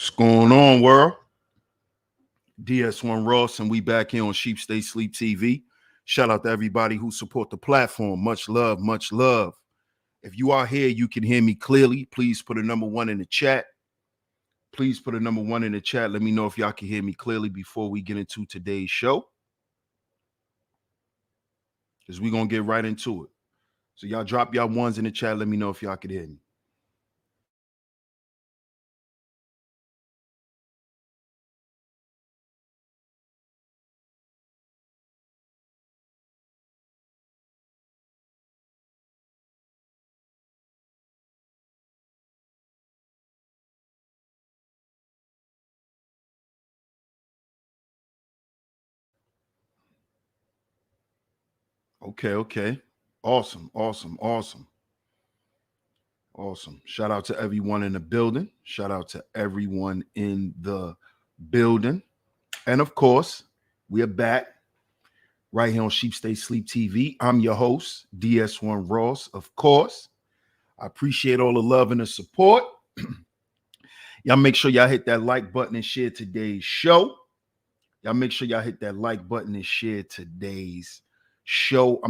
What's going on, world? DS1 Ross, and we back here on SHEEPSTAYSLEEPTV. Shout out to everybody who support the platform. Much love, much love. If you are here, you can hear me clearly. Please put a number 1 in the chat. Please put a number 1 in the chat. Let me know if y'all can hear me clearly before we get into today's show, because we're going to get right into it. So y'all drop y'all ones in the chat. Let me know if y'all can hear me. Okay. Awesome. Shout out to everyone in the building. Shout out to everyone in the building. And of course, we are back right here on SHEEPSTAYSLEEPTV. I'm your host, DS1 Ross. Of course, I appreciate all the love and the support. Y'all make sure y'all hit that like button and share today's show. I'm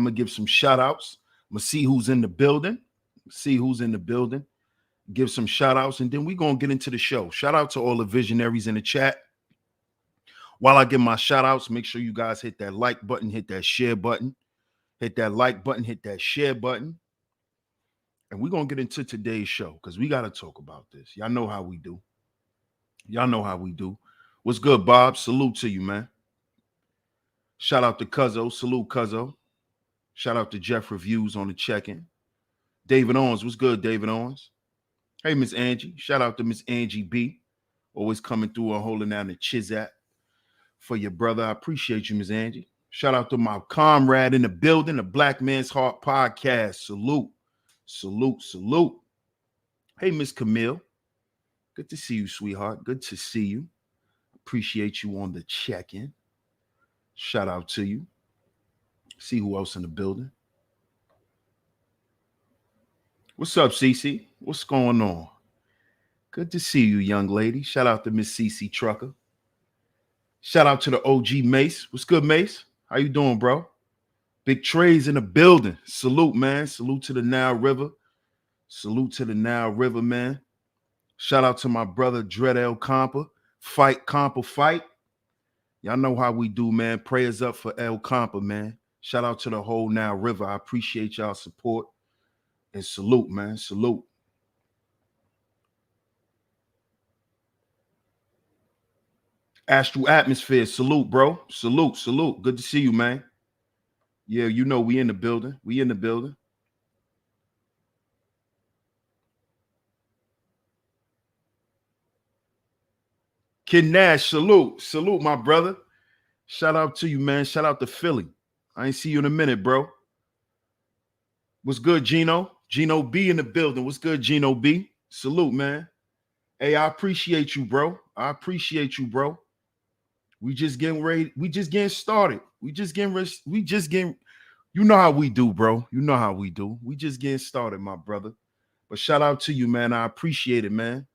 going to give some shout outs. I'm going to see who's in the building. Give some shout outs, and then we're going to get into the show. Shout out to all the visionaries in the chat. While I give my shout outs, make sure you guys hit that like button, hit that share button, hit that share button. And we're going to get into today's show because we got to talk about this. Y'all know how we do. What's good, Bob? Salute to you, man. Shout out to Cuzzo. Salute, Cuzzo. Shout out to Jeff Reviews on the check-in. David Owens. What's good, David Owens? Hey, Miss Angie. Shout out to Miss Angie B. Always coming through and holding down the chizat for your brother. I appreciate you, Miss Angie. Shout out to my comrade in the building, the Black Man's Heart Podcast. Salute. Hey, Miss Camille. Good to see you, sweetheart. Good to see you. Appreciate you on the check-in. Shout out to you. See who else in the building. What's up, Cece? What's going on? Good to see you, young lady. Shout out to Miss Cece Trucker. Shout out to the OG Mace. What's good, Mace? How you doing, bro? Big Trey's in the building. Salute, man. Salute to the Nile River. Man. Shout out to my brother, Dread El Compa. Fight, Compa, fight. Y'all know how we do, man. Prayers up for El Compa, man. Shout out to the whole Nile River. I appreciate y'all support. And salute, man. Salute. Astral Atmosphere. Salute, bro. Salute. Good to see you, man. Yeah, you know we in the building. Kid Nash, salute, my brother. Shout out to you, man. Shout out to Philly. I ain't see you in a minute, bro. What's good, Gino? Gino B in the building. What's good, Gino B? Salute, man. Hey, I appreciate you, bro. We just getting ready. We just getting started. You know how we do, bro. We just getting started, my brother. But shout out to you, man. I appreciate it, man.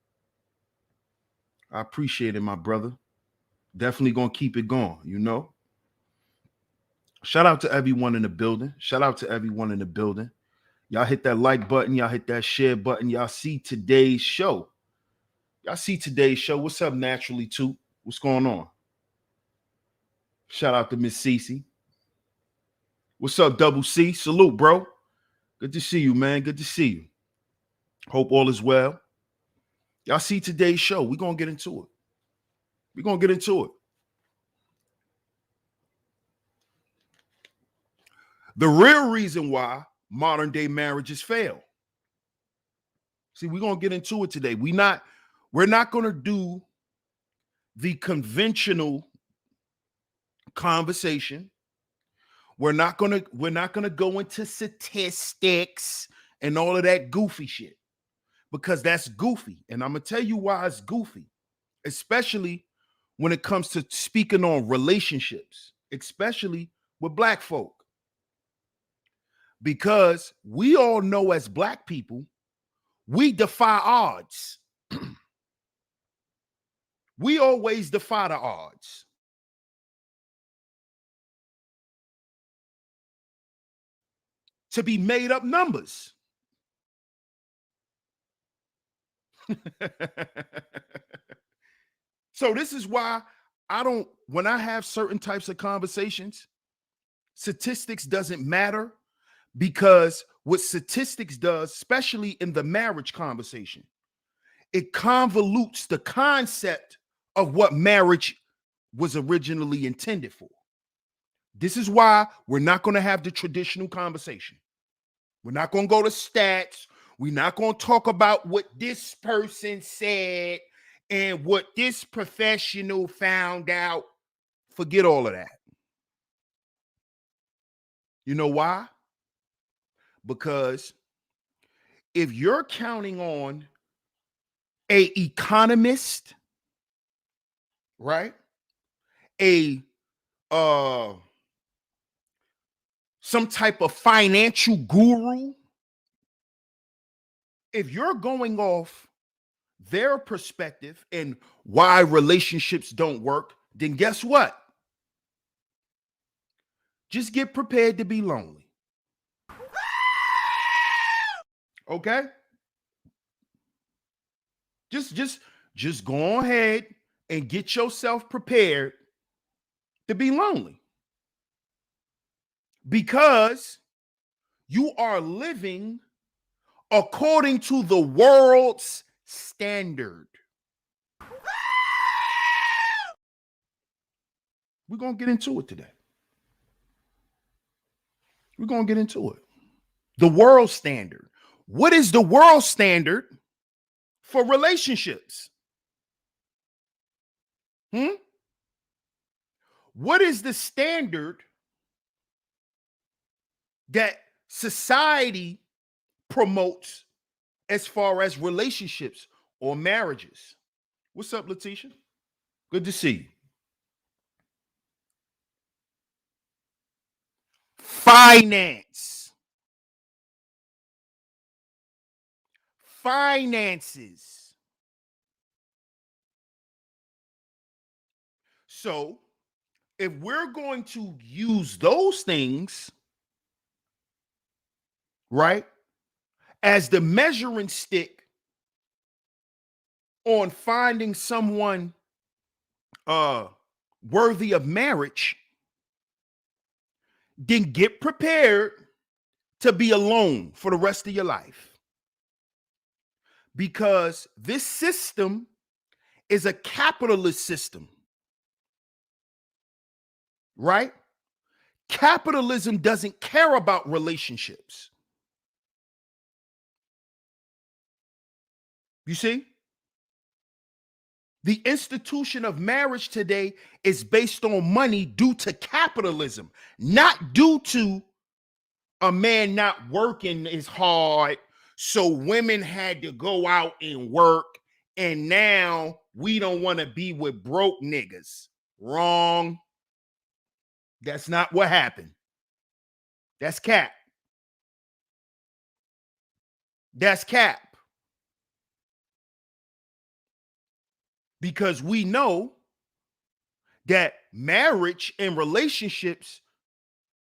My brother. Definitely gonna keep it going, you know. Shout out to everyone in the building. Y'all hit that like button. Y'all hit that share button. Y'all see today's show. What's up, Naturally, too? What's going on? Shout out to Miss Cece. What's up, Double C? Salute, bro. Good to see you, man. Good to see you. Hope all is well. Y'all see today's show. We're going to get into it. The real reason why modern day marriages fail. See, we're going to get into it today. We're not going to do the conventional conversation. We're not going to go into statistics and all of that goofy shit, because that's goofy. And I'm going to tell you why it's goofy, especially when it comes to speaking on relationships, especially with Black folk. Because we all know as Black people, we defy odds. We always defy the odds. To be made up numbers. So this is why when I have certain types of conversations, statistics doesn't matter, because what statistics does, especially in the marriage conversation, it convolutes the concept of what marriage was originally intended for. This is why we're not going to have the traditional conversation. We're not going to go to stats. We're not going to talk about what this person said and what this professional found out. Forget all of that. You know why? Because if you're counting on an economist, right? Some type of financial guru, if you're going off their perspective and why relationships don't work, then guess what? Just get prepared to be lonely. Okay? Just go ahead and get yourself prepared to be lonely. Because you are living according to the world's standard. We're going to get into it today. We're going to get into it. The world standard. What is the world standard for relationships? What is the standard that society promotes as far as relationships or marriages? What's up, Letitia? Good to see you. Finances. So if we're going to use those things, right, as the measuring stick on finding someone worthy of marriage, then get prepared to be alone for the rest of your life. Because this system is a capitalist system, right? Capitalism doesn't care about relationships. You see? The institution of marriage today is based on money due to capitalism, not due to a man not working as hard, so women had to go out and work, and now we don't want to be with broke niggas. Wrong. That's not what happened. That's cap. That's cap. Because we know that marriage and relationships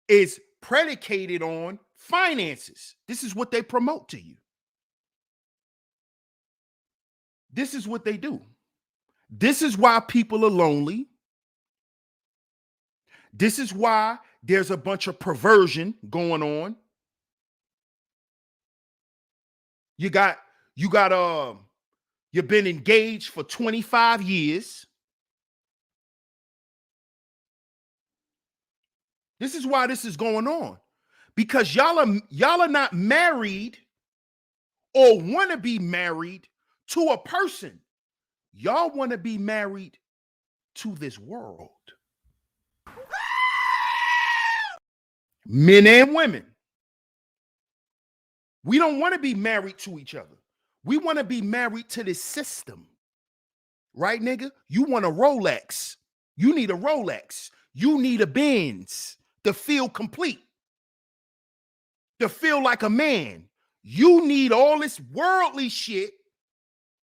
is predicated on finances. This is what they promote to you. This is what they do. This is why people are lonely. This is why there's a bunch of perversion going on. You've been engaged for 25 years. This is why this is going on. Because y'all are not married or want to be married to a person. Y'all want to be married to this world. Men and women. We don't want to be married to each other. We want to be married to this system. Right, nigga? You want a Rolex. You need a Rolex. You need a Benz to feel complete. To feel like a man. You need all this worldly shit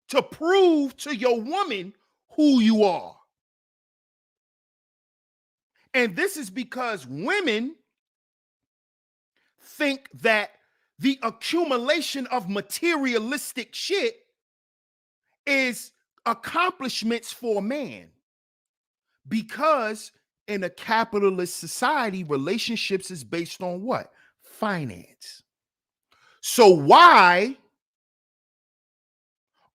to prove to your woman who you are. And this is because women think that the accumulation of materialistic shit is accomplishments for a man. Because in a capitalist society, relationships is based on what? Finance. So why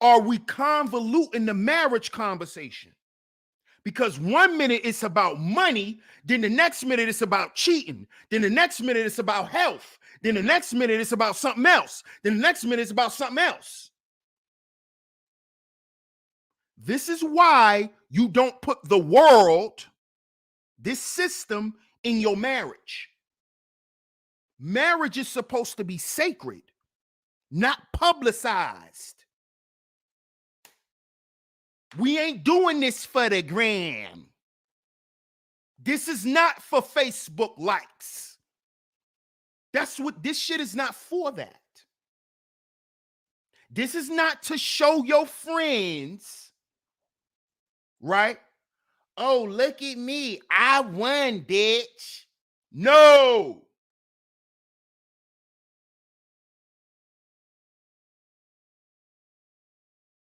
are we convoluting the marriage conversation? Because 1 minute it's about money, then the next minute it's about cheating, then the next minute it's about health, then the next minute it's about something else, then the next minute it's about something else. This is why you don't put the world, this system, in your marriage. Marriage is supposed to be sacred, not publicized. We ain't doing this for the gram. This is not for Facebook likes. That's what this shit is not for that. This is not to show your friends, right? Oh, look at me. I won, bitch. No.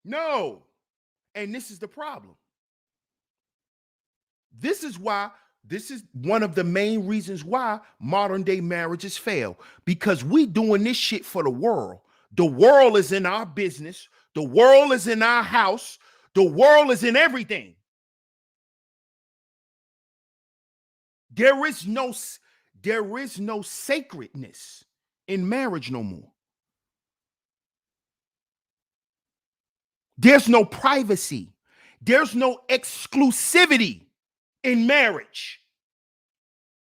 No. And this is the problem. This is one of the main reasons why modern day marriages fail, because we doing this shit for the world. The world is in our business. The world is in our house. The world is in everything. There is no sacredness in marriage no more. There's no privacy. There's no exclusivity in marriage.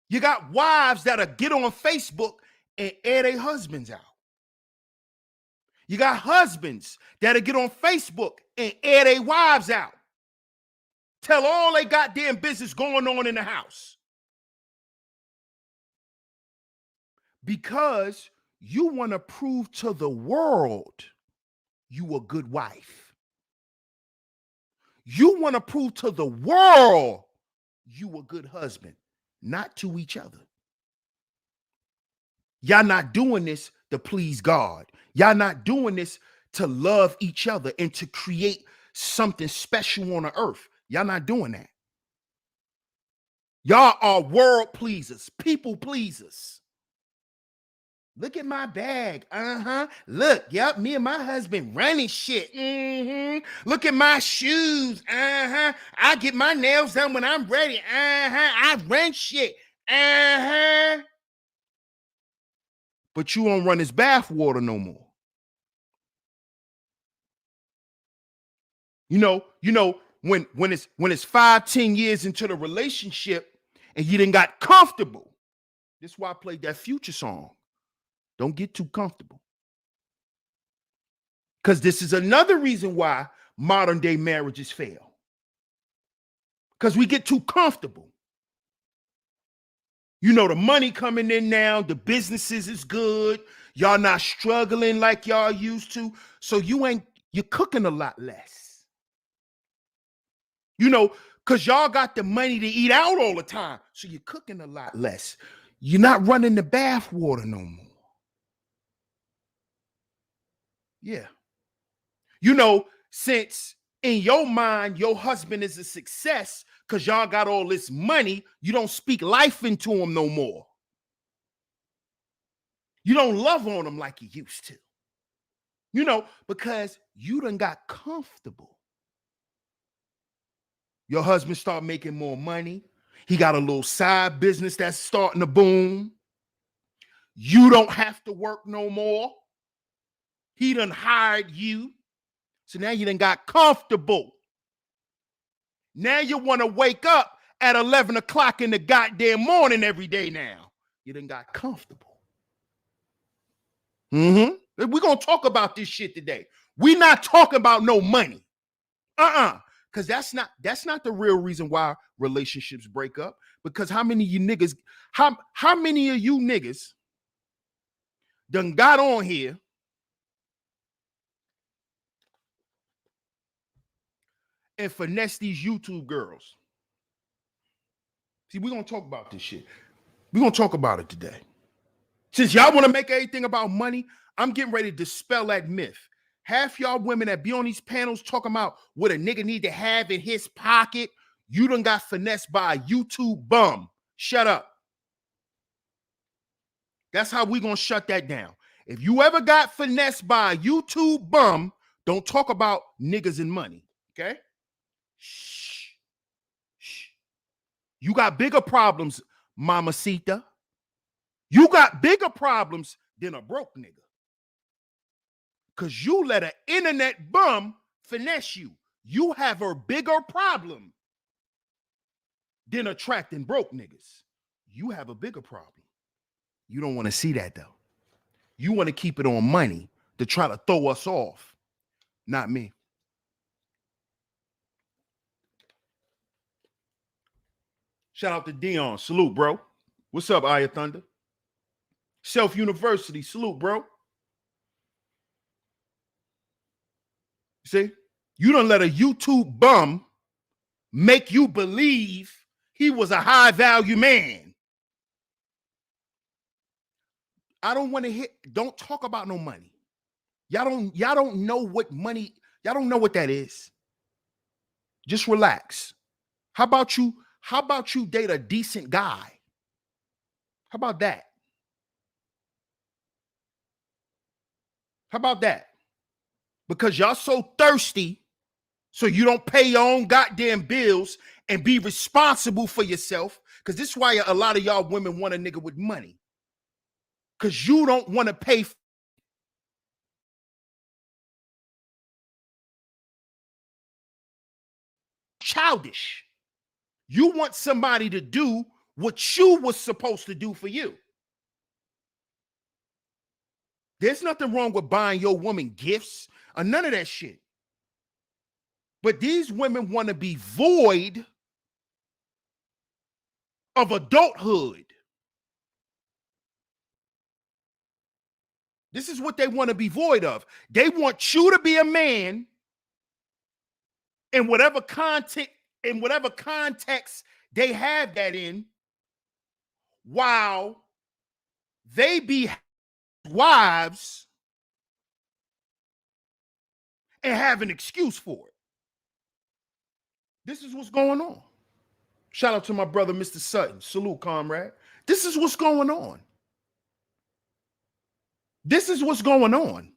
You got wives that'll get on Facebook and air their husbands out. You got husbands that'll get on Facebook and air their wives out. Tell all they goddamn business going on in the house. Because you want to prove to the world you a good wife. You want to prove to the world you a good husband, not to each other. Y'all not doing this to please God. Y'all not doing this to love each other and to create something special on the earth. Y'all not doing that. Y'all are world pleasers, people pleasers. Look at my bag. Look, yep, me and my husband running shit. Look at my shoes. I get my nails done when I'm ready. I run shit. But you don't run his bath water no more. You know, when it's 5-10 years into the relationship and you done got comfortable. This is why I played that Future song. Don't get too comfortable. Because this is another reason why modern day marriages fail. Because we get too comfortable. You know, the money coming in now, the businesses is good. Y'all not struggling like y'all used to. So you're cooking a lot less. You know, because y'all got the money to eat out all the time. So you're cooking a lot less. You're not running the bath water no more. Yeah. You know, since in your mind, your husband is a success because y'all got all this money, you don't speak life into him no more. You don't love on him like you used to. You know, because you done got comfortable. Your husband start making more money. He got a little side business that's starting to boom. You don't have to work no more. He done hired you. So now you done got comfortable. Now you want to wake up at 11 o'clock in the goddamn morning every day now. You done got comfortable. We're going to talk about this shit today. We're not talking about no money. Because that's not the real reason why relationships break up. Because how many of you niggas done got on here and finesse these YouTube girls. See, we're going to talk about this shit. We're going to talk about it today. Since y'all want to make everything about money, I'm getting ready to dispel that myth. Half y'all women that be on these panels talking about what a nigga need to have in his pocket, you done got finessed by a YouTube bum. Shut up. That's how we going to shut that down. If you ever got finessed by a YouTube bum, don't talk about niggas and money, okay? Shh. Shh. You got bigger problems, mamacita. You got bigger problems than a broke nigga. Because you let an internet bum finesse you. You have a bigger problem than attracting broke niggas. You have a bigger problem. You don't want to see that, though. You want to keep it on money to try to throw us off. Not me. Shout out to Dion. Salute, bro. What's up, Aya Thunder? Self University. Salute, bro. See? You done let a YouTube bum make you believe he was a high-value man. I don't want to hit. Don't talk about no money. Y'all don't know what money. Y'all don't know what that is. Just relax. How about you date a decent guy? How about that? How about that? Because y'all so thirsty, so you don't pay your own goddamn bills and be responsible for yourself. Because this is why a lot of y'all women want a nigga with money. Because you don't want to pay. Childish. You want somebody to do what you was supposed to do for you. There's nothing wrong with buying your woman gifts or none of that shit. But these women want to be void of adulthood. This is what they want to be void of. They want you to be a man in whatever context they have that in, while they be wives and have an excuse for it. This is what's going on. Shout out to my brother, Mr. Sutton. Salute, comrade. This is what's going on. This is what's going on.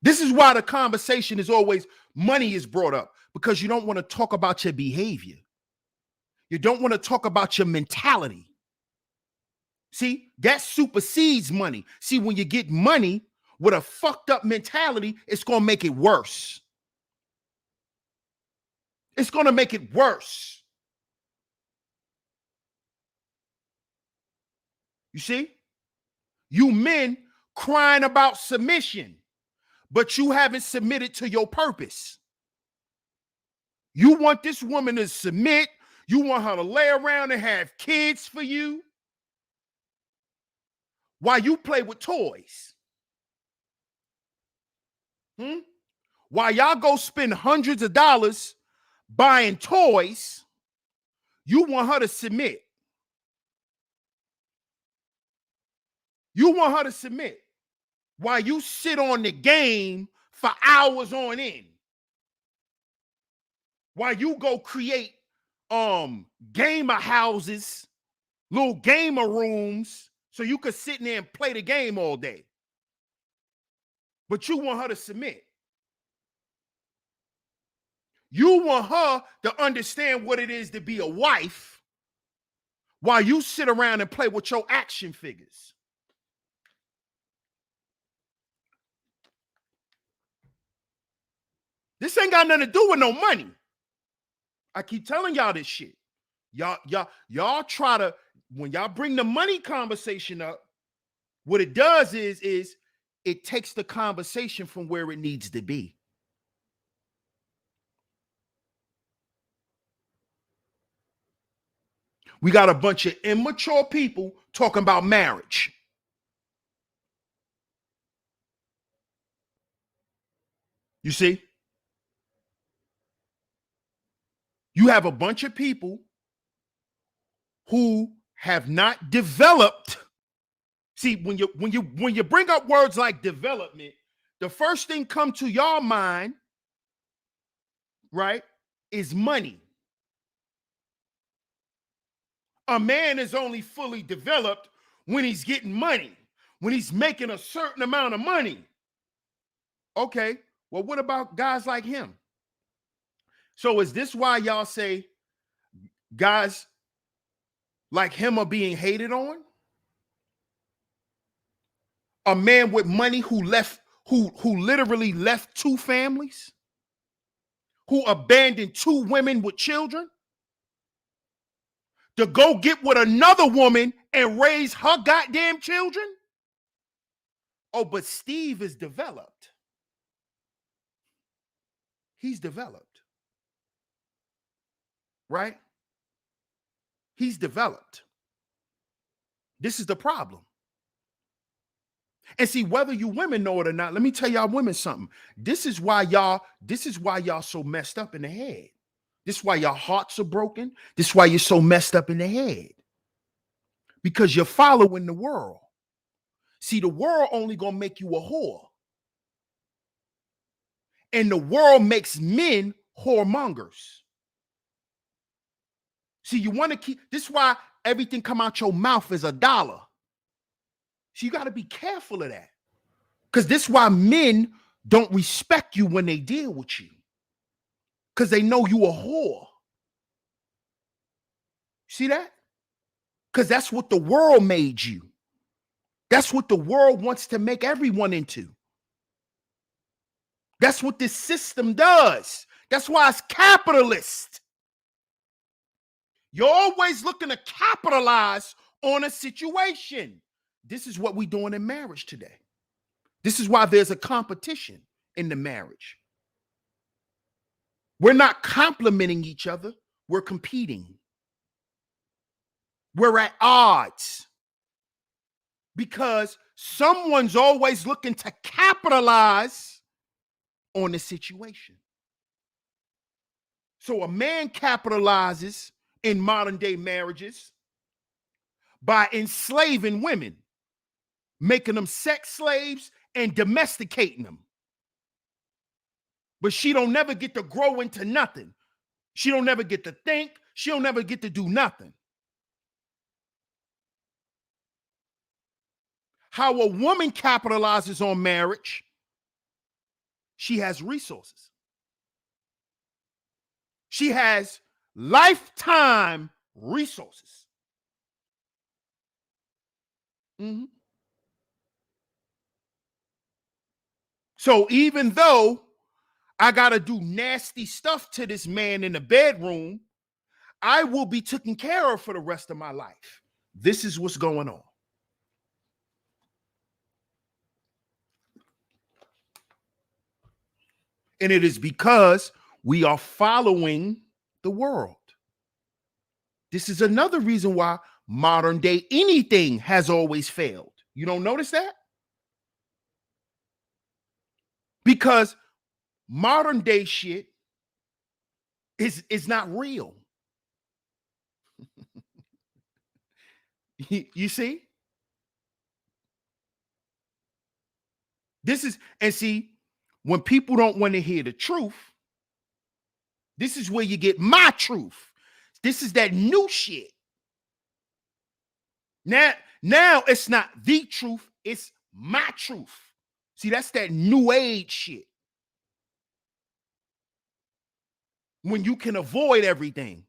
This is why the conversation is always money is brought up, because you don't want to talk about your behavior. You don't want to talk about your mentality. See, that supersedes money. See, when you get money with a fucked up mentality, it's going to make it worse. It's going to make it worse. You see? You men crying about submission, but you haven't submitted to your purpose. You want this woman to submit. You want her to lay around and have kids for you while you play with toys. While y'all go spend hundreds of dollars buying toys, you want her to submit. You want her to submit while you sit on the game for hours on end. While you go create gamer houses, little gamer rooms, so you could sit in there and play the game all day. But you want her to submit. You want her to understand what it is to be a wife while you sit around and play with your action figures. This ain't got nothing to do with no money. I keep telling y'all this shit. Y'all try to, when y'all bring the money conversation up, what it does is it takes the conversation from where it needs to be. We got a bunch of immature people talking about marriage. You see? You have a bunch of people who have not developed. See, when you bring up words like development, the first thing come to your mind, right, is money. A man is only fully developed when he's getting money, when he's making a certain amount of money. Okay, well, what about guys like him? So is this why y'all say guys like him are being hated on? A man with money who literally left 2 families, who abandoned 2 women with children to go get with another woman and raise her goddamn children? Oh, but Steve is developed. He's developed. Right? He's developed. This is the problem. And see, whether you women know it or not, let me tell y'all women something. This is why y'all so messed up in the head. This is why your hearts are broken. This is why you're so messed up in the head. Because you're following the world. See, the world only gonna make you a whore. And the world makes men whoremongers. See, you want to keep, this is why everything come out your mouth is $1. So you got to be careful of that. Because this is why men don't respect you when they deal with you. Because they know you a whore. See that? Because that's what the world made you. That's what the world wants to make everyone into. That's what this system does. That's why it's capitalist. You're always looking to capitalize on a situation. This is what we're doing in marriage today. This is why there's a competition in the marriage. We're not complimenting each other. We're competing. We're at odds. Because someone's always looking to capitalize on the situation. So a man capitalizes in modern day marriages by enslaving women, making them sex slaves and domesticating them. But she don't never get to grow into nothing. She don't never get to think. She don't never get to do nothing. How a woman capitalizes on marriage, she has resources. She has lifetime resources. Mm-hmm. So even though I got to do nasty stuff to this man in the bedroom, I will be taken care of for the rest of my life. This is what's going on. And it is because we are following the world. This is another reason why modern day anything has always failed. You don't notice that? Because modern day shit is not real. You see? This is, and see, when people don't want to hear the truth, this is where you get my truth. This is that new shit. Now it's not the truth, it's my truth. See, that's that new age shit. When you can avoid everything.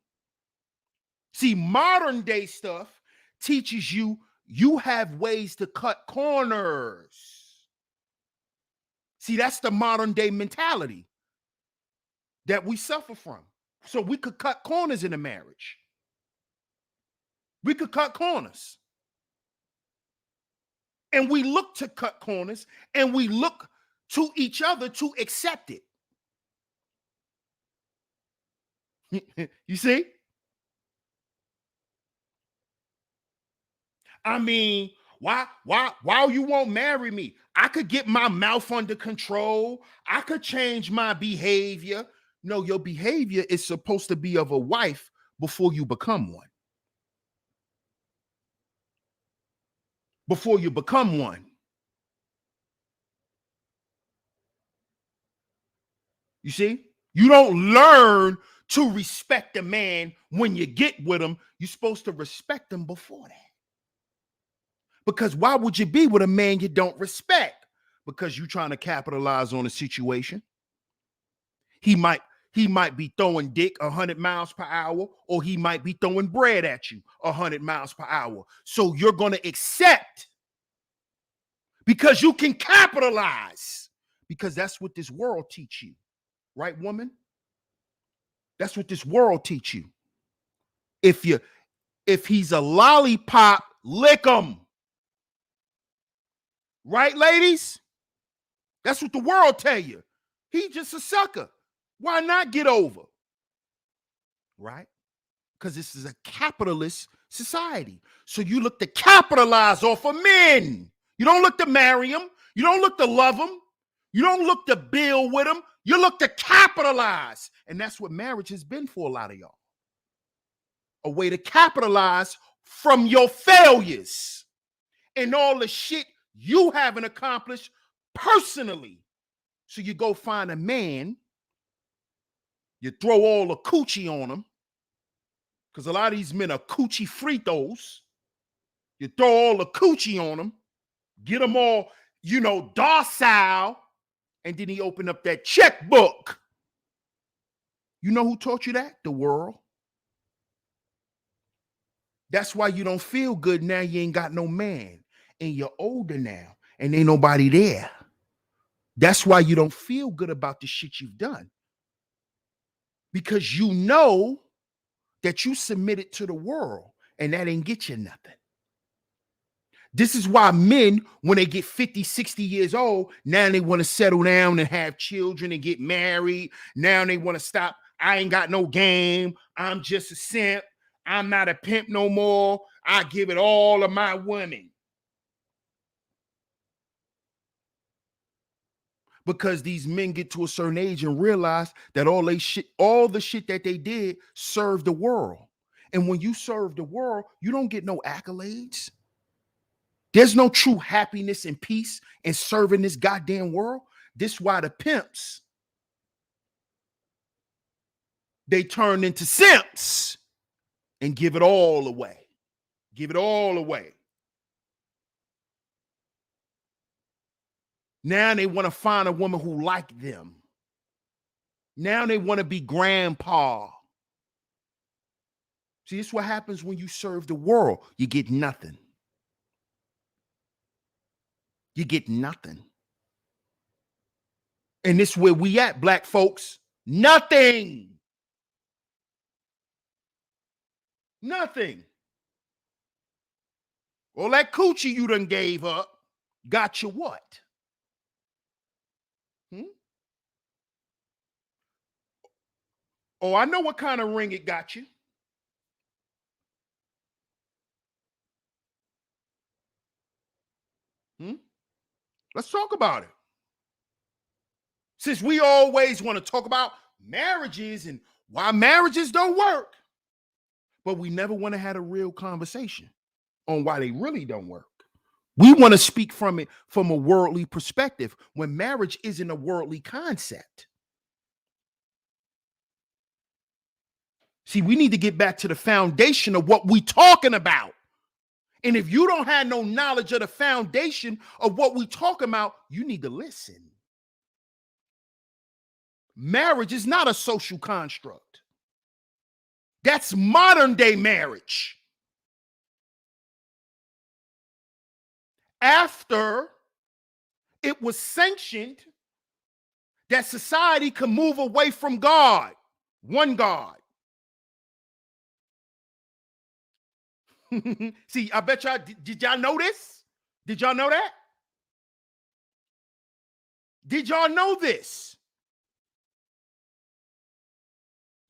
See, modern day stuff teaches you have ways to cut corners. See, that's the modern day mentality that we suffer from. So we could cut corners in a marriage. We could cut corners. And we look to cut corners and we look to each other to accept it. You see? I mean, why you won't marry me? I could get my mouth under control. I could change my behavior. No, your behavior is supposed to be of a wife before you become one. Before you become one. You see? You don't learn to respect a man when you get with him. You're supposed to respect him before that. Because why would you be with a man you don't respect? Because you're trying to capitalize on a situation. He might be throwing dick 100 miles per hour, or he might be throwing bread at you 100 miles per hour. So you're going to accept because you can capitalize, because that's what this world teach you. Right, woman? That's what this world teach you. If he's a lollipop, lick him. Right, ladies? That's what the world tell you. He's just a sucker. Why not get over? Right? Because this is a capitalist society. So you look to capitalize off of men. You don't look to marry them. You don't look to love them. You don't look to build with them. You look to capitalize. And that's what marriage has been for a lot of y'all. A way to capitalize from your failures and all the shit you haven't accomplished personally. So you go find a man, you throw all the coochie on him, because a lot of these men are coochie fritos. You throw all the coochie on them, get them all, docile, and then he opened up that checkbook. You know who taught you that? The world. That's why you don't feel good now. You ain't got no man, and you're older now, and ain't nobody there. That's why you don't feel good about the shit you've done, because you know that you submitted to the world, and that ain't get you nothing. This is why men, when they get 50, 60 years old, now they want to settle down and have children and get married. Now they want to stop. I ain't got no game. I'm just a simp. I'm not a pimp no more. I give it all to my women. Because these men get to a certain age and realize that all the shit that they did served the world. And when you serve the world, you don't get no accolades. There's no true happiness and peace in serving this goddamn world. This is why the pimps, they turn into simps and give it all away. Give it all away. Now they want to find a woman who like them. Now they want to be grandpa. See, this is what happens when you serve the world. You get nothing. You get nothing. And this is where we at, black folks. Nothing. Nothing. Well, that coochie you done gave up got you what? Oh, I know what kind of ring it got you. Let's talk about it. Since we always want to talk about marriages and why marriages don't work, but we never want to have a real conversation on why they really don't work. We want to speak from it from a worldly perspective when marriage isn't a worldly concept. See, we need to get back to the foundation of what we talking about. And if you don't have no knowledge of the foundation of what we talking about, you need to listen. Marriage is not a social construct. That's modern day marriage. After it was sanctioned that society could move away from God, one God. See, I bet y'all, did y'all know this? Did y'all know that? Did y'all know this?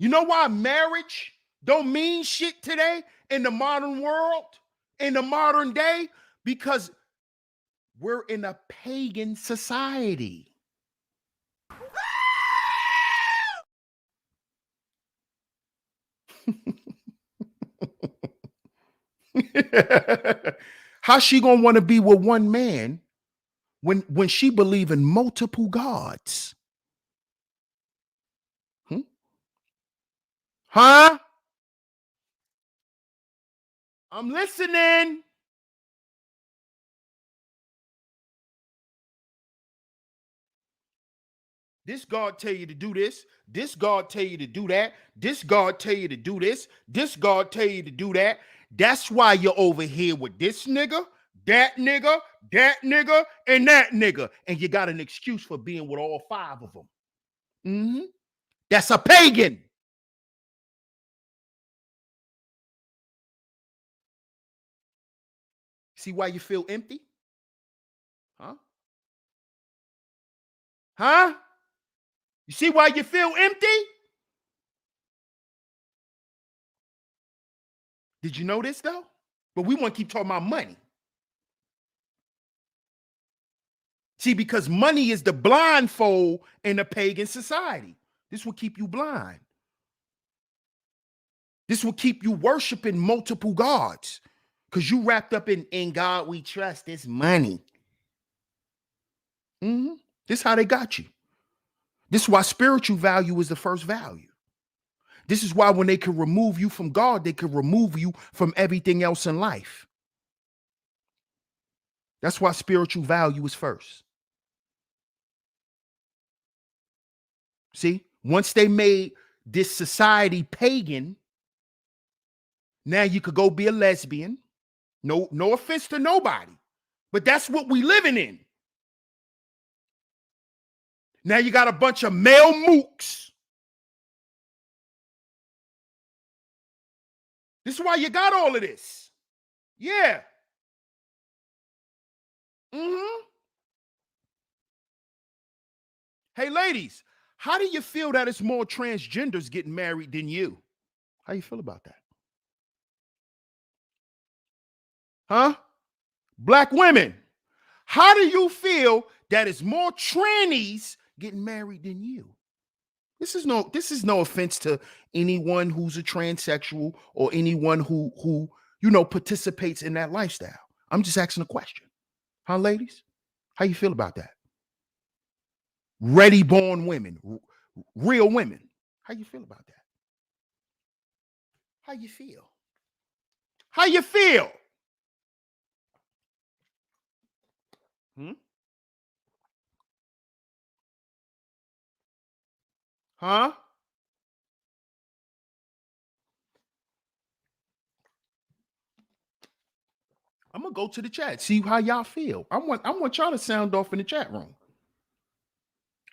You know why marriage don't mean shit today in the modern world, in the modern day? Because we're in a pagan society. How she gonna want to be with one man when she believe in multiple gods? Hmm? Huh? I'm listening. This God tell you to do this. This God tell you to do that. This God tell you to do this. This God tell you to do that. That's why you're over here with this nigga, that nigga, that nigga, and that nigga. And you got an excuse for being with all five of them. Mm-hmm. That's a pagan. See why you feel empty? Huh? Huh? You see why you feel empty? Did you know this though? But we want to keep talking about money. See, because money is the blindfold in a pagan society. This will keep you blind. This will keep you worshiping multiple gods because you wrapped up in God we trust. This money. Mm-hmm. This is how they got you. This is why spiritual value is the first value. This is why when they can remove you from God, they can remove you from everything else in life. That's why spiritual value is first. See, once they made this society pagan, now you could go be a lesbian. No offense to nobody, but that's what we living in. Now you got a bunch of male mooks. This is why you got all of this. Yeah. Mm-hmm. Hey, ladies, how do you feel that it's more transgenders getting married than you? How you feel about that? Huh? Black women, how do you feel that it's more trannies getting married than you? This is no offense to anyone who's a transsexual or anyone who participates in that lifestyle. I'm just asking a question. Huh, ladies? How you feel about that? Ready born women, real women. How you feel about that? How you feel? How you feel? Hmm? Huh? I'm gonna go to the chat, see how y'all feel. I want y'all to sound off in the chat room.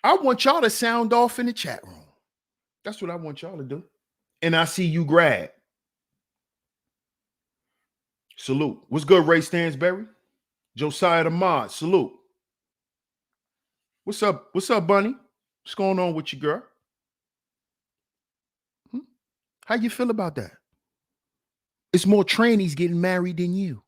I want y'all to sound off in the chat room. That's what I want y'all to do. And I see you grad. Salute. What's good, Ray Stansberry? Josiah the Mod. Salute. What's up? What's up, Bunny? What's going on with you, girl? How you feel about that? It's more trannies getting married than you.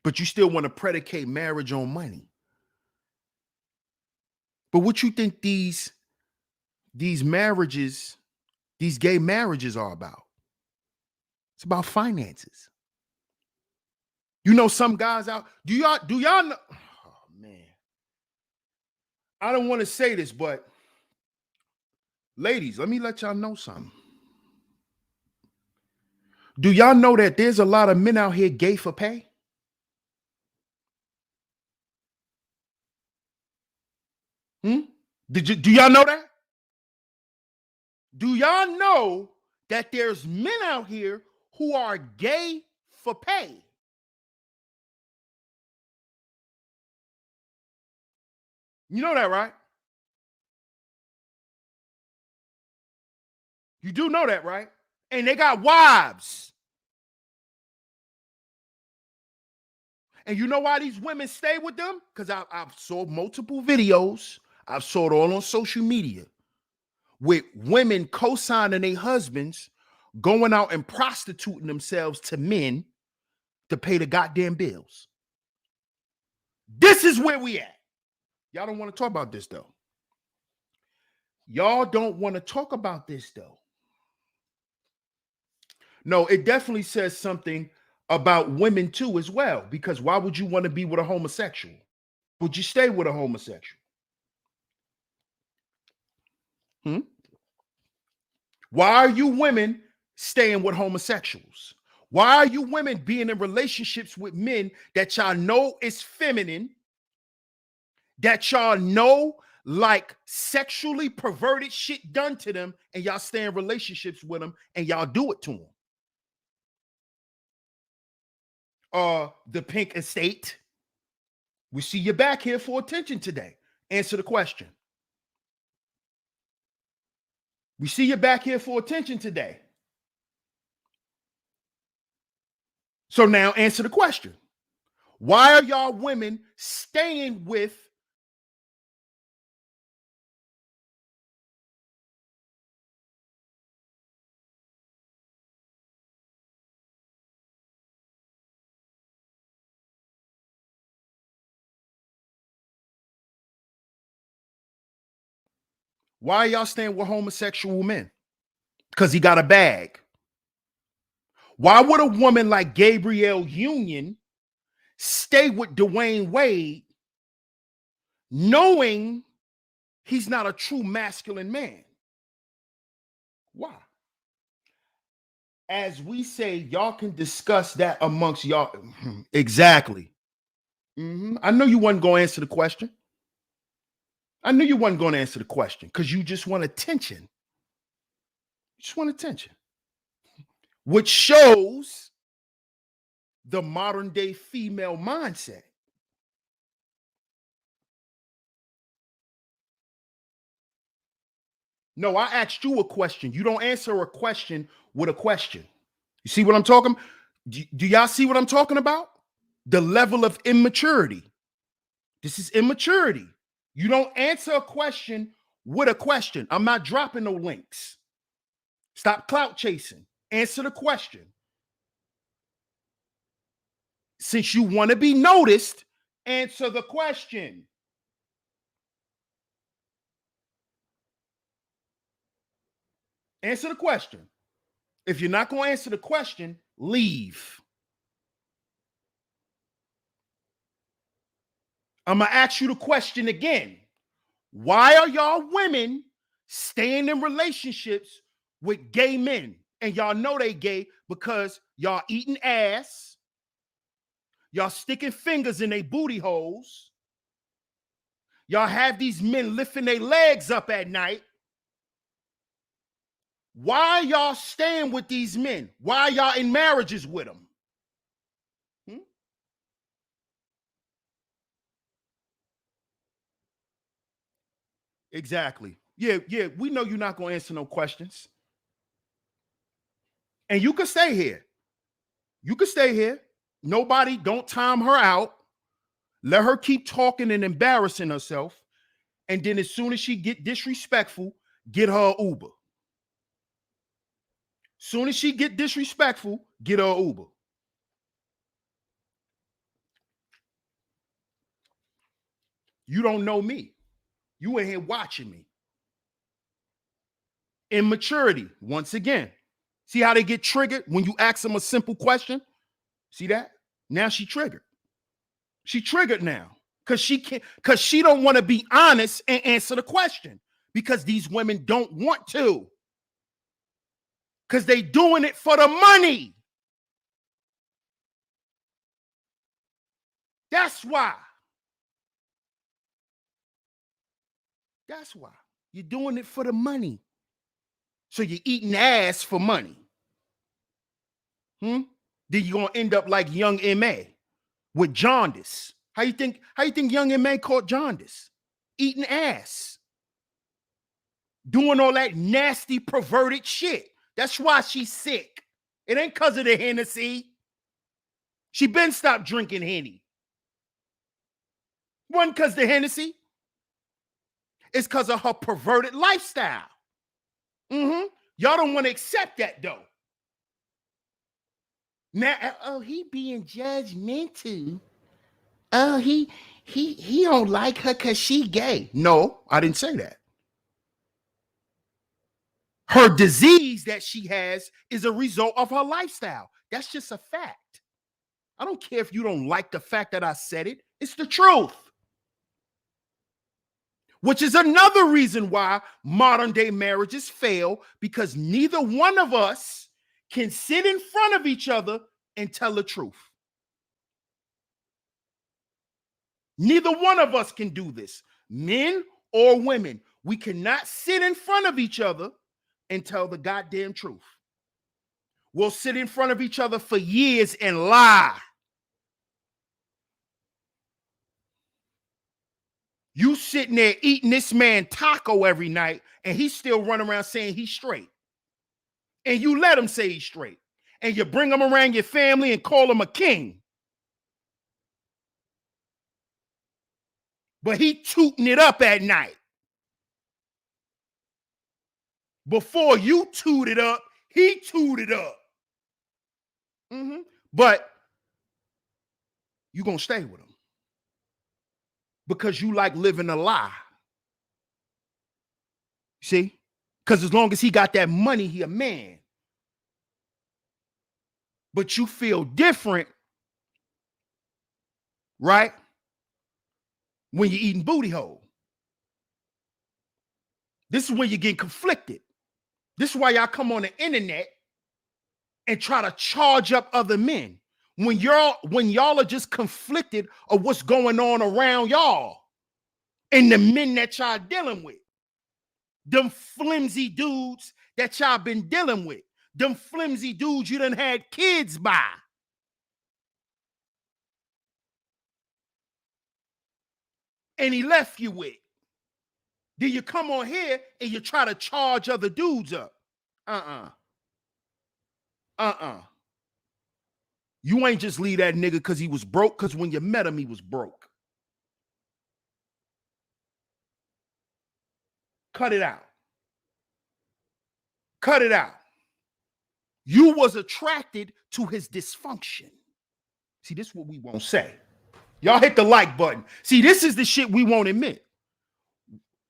But you still want to predicate marriage on money. But what you think these marriages, these gay marriages are about? It's about finances. You know, some guys out. Do y'all know? Oh man. I don't want to say this, but ladies, let me let y'all know something. Do y'all know that there's a lot of men out here gay for pay? Do y'all know that? Do y'all know that there's men out here who are gay for pay? You know that, right? You do know that, right? And they got wives. And you know why these women stay with them? Because I've saw multiple videos. I've saw it all on social media with women co-signing their husbands going out and prostituting themselves to men to pay the goddamn bills. This is where we at. Y'all don't want to talk about this, though. Y'all don't want to talk about this, though. No, it definitely says something about women, too, as well. Because why would you want to be with a homosexual? Would you stay with a homosexual? Why are you women staying with homosexuals? Why are you women being in relationships with men that y'all know is feminine, that y'all know like sexually perverted shit done to them, and y'all stay in relationships with them and y'all do it to them? The Pink Estate. We see you back here for attention today. Answer the question. We see you back here for attention today. So now answer the question. Why are y'all women staying with why are y'all staying with homosexual men? Because he got a bag. Why would a woman like Gabrielle Union stay with Dwayne Wade knowing he's not a true masculine man? Why? As we say, y'all can discuss that amongst y'all. Exactly. I know you wasn't going to answer the question. I knew you wasn't going to answer the question because you just want attention. You just want attention. Which shows the modern day female mindset. No, I asked you a question. You don't answer a question with a question. You see what I'm talking? Do y'all see what I'm talking about? The level of immaturity. This is immaturity. You don't answer a question with a question. I'm not dropping no links. Stop clout chasing. Answer the question. Since you want to be noticed, answer the question. Answer the question. If you're not going to answer the question, leave. I'm going to ask you the question again. Why are y'all women staying in relationships with gay men? And y'all know they gay because y'all eating ass. Y'all sticking fingers in their booty holes. Y'all have these men lifting their legs up at night. Why y'all staying with these men? Why y'all in marriages with them? Exactly. Yeah, we know you're not going to answer no questions. And you can stay here. You can stay here. Nobody, don't time her out. Let her keep talking and embarrassing herself. And then as soon as she get disrespectful, get her Uber. Soon as she get disrespectful, get her Uber. You don't know me. You in here watching me. Immaturity, once again. See how they get triggered when you ask them a simple question? See that? Now she triggered. She triggered now because she don't want to be honest and answer the question because these women don't want to. Because they doing it for the money. That's why. That's why. You're doing it for the money. So you're eating ass for money. Then you're gonna end up like young M.A. with jaundice. How you think young M.A. caught jaundice? Eating ass. Doing all that nasty, perverted shit. That's why she's sick. It ain't because of the Hennessy. She been stopped drinking Henny. Wasn't because the Hennessy. It's because of her perverted lifestyle. Y'all don't want to accept that, though. Now, he being judgmental. oh, he don't like her because she gay. No, I didn't say that. Her disease that she has is a result of her lifestyle. That's just a fact. I don't care if you don't like the fact that I said it. It's the truth. Which is another reason why modern day marriages fail, because neither one of us can sit in front of each other and tell the truth. Neither one of us can do this, men or women. We cannot sit in front of each other and tell the goddamn truth. We'll sit in front of each other for years and lie. You sitting there eating this man taco every night, and he's still running around saying he's straight. And you let him say he's straight. And you bring him around your family and call him a king. But he tooting it up at night. Before you toot it up, he tooted up. But you're going to stay with him because you like living a lie. See? Because as long as he got that money, he a man. But you feel different, right? When you're eating booty hole. This is when you're getting conflicted. This is why y'all come on the internet and try to charge up other men. When y'all are just conflicted of what's going on around y'all and the men that y'all dealing with. Them flimsy dudes that y'all been dealing with. Them flimsy dudes you done had kids by. And he left you with. Then you come on here and you try to charge other dudes up. You ain't just leave that nigga because he was broke, because when you met him, he was broke. Cut it out. Cut it out. You was attracted to his dysfunction. See, this is what we won't say. Y'all hit the like button. See, this is the shit we won't admit.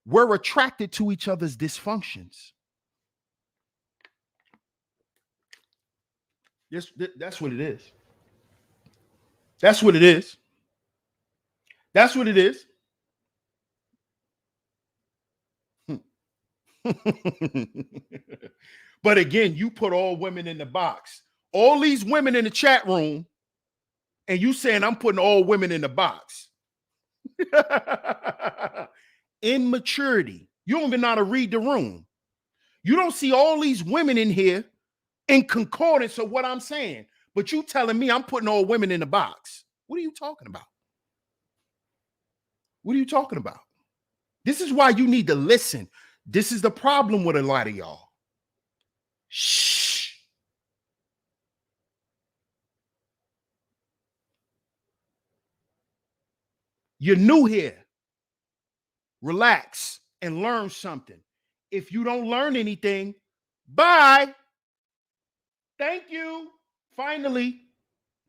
We're attracted to each other's dysfunctions. That's what it is. That's what it is. That's what it is. But again, you put all women in the box. All these women in the chat room, and you saying I'm putting all women in the box. Immaturity. You don't even know how to read the room. You don't see all these women in here in concordance of what I'm saying. But you telling me I'm putting all women in the box. What are you talking about? What are you talking about? This is why you need to listen. This is the problem with a lot of y'all. Shh. You're new here. Relax and learn something. If you don't learn anything, bye. Thank you. Finally.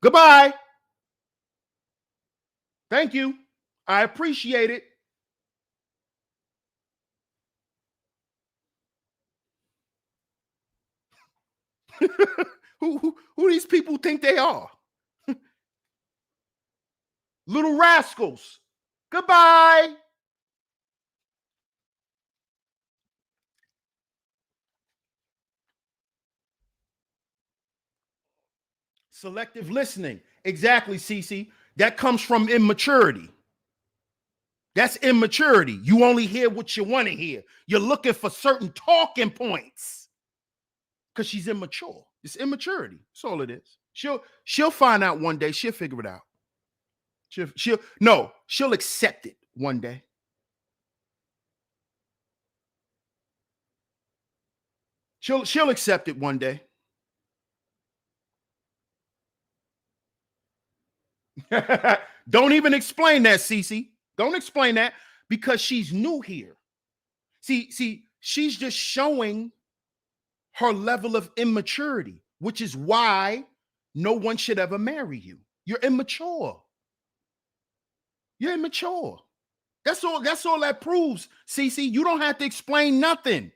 Goodbye. Thank you. I appreciate it. Who these people think they are? Little rascals. Goodbye. Selective listening. Exactly, Cece. That comes from immaturity. That's immaturity. You only hear what you want to hear. You're looking for certain talking points because she's immature. It's immaturity. That's all it is. She'll find out one day. She'll figure it out. She'll accept it one day. She'll accept it one day. Don't even explain that, Cece. Don't explain that, because she's new here. See, she's just showing her level of immaturity, which is why no one should ever marry you. You're immature. You're immature. That's all that proves, Cece. You don't have to explain nothing.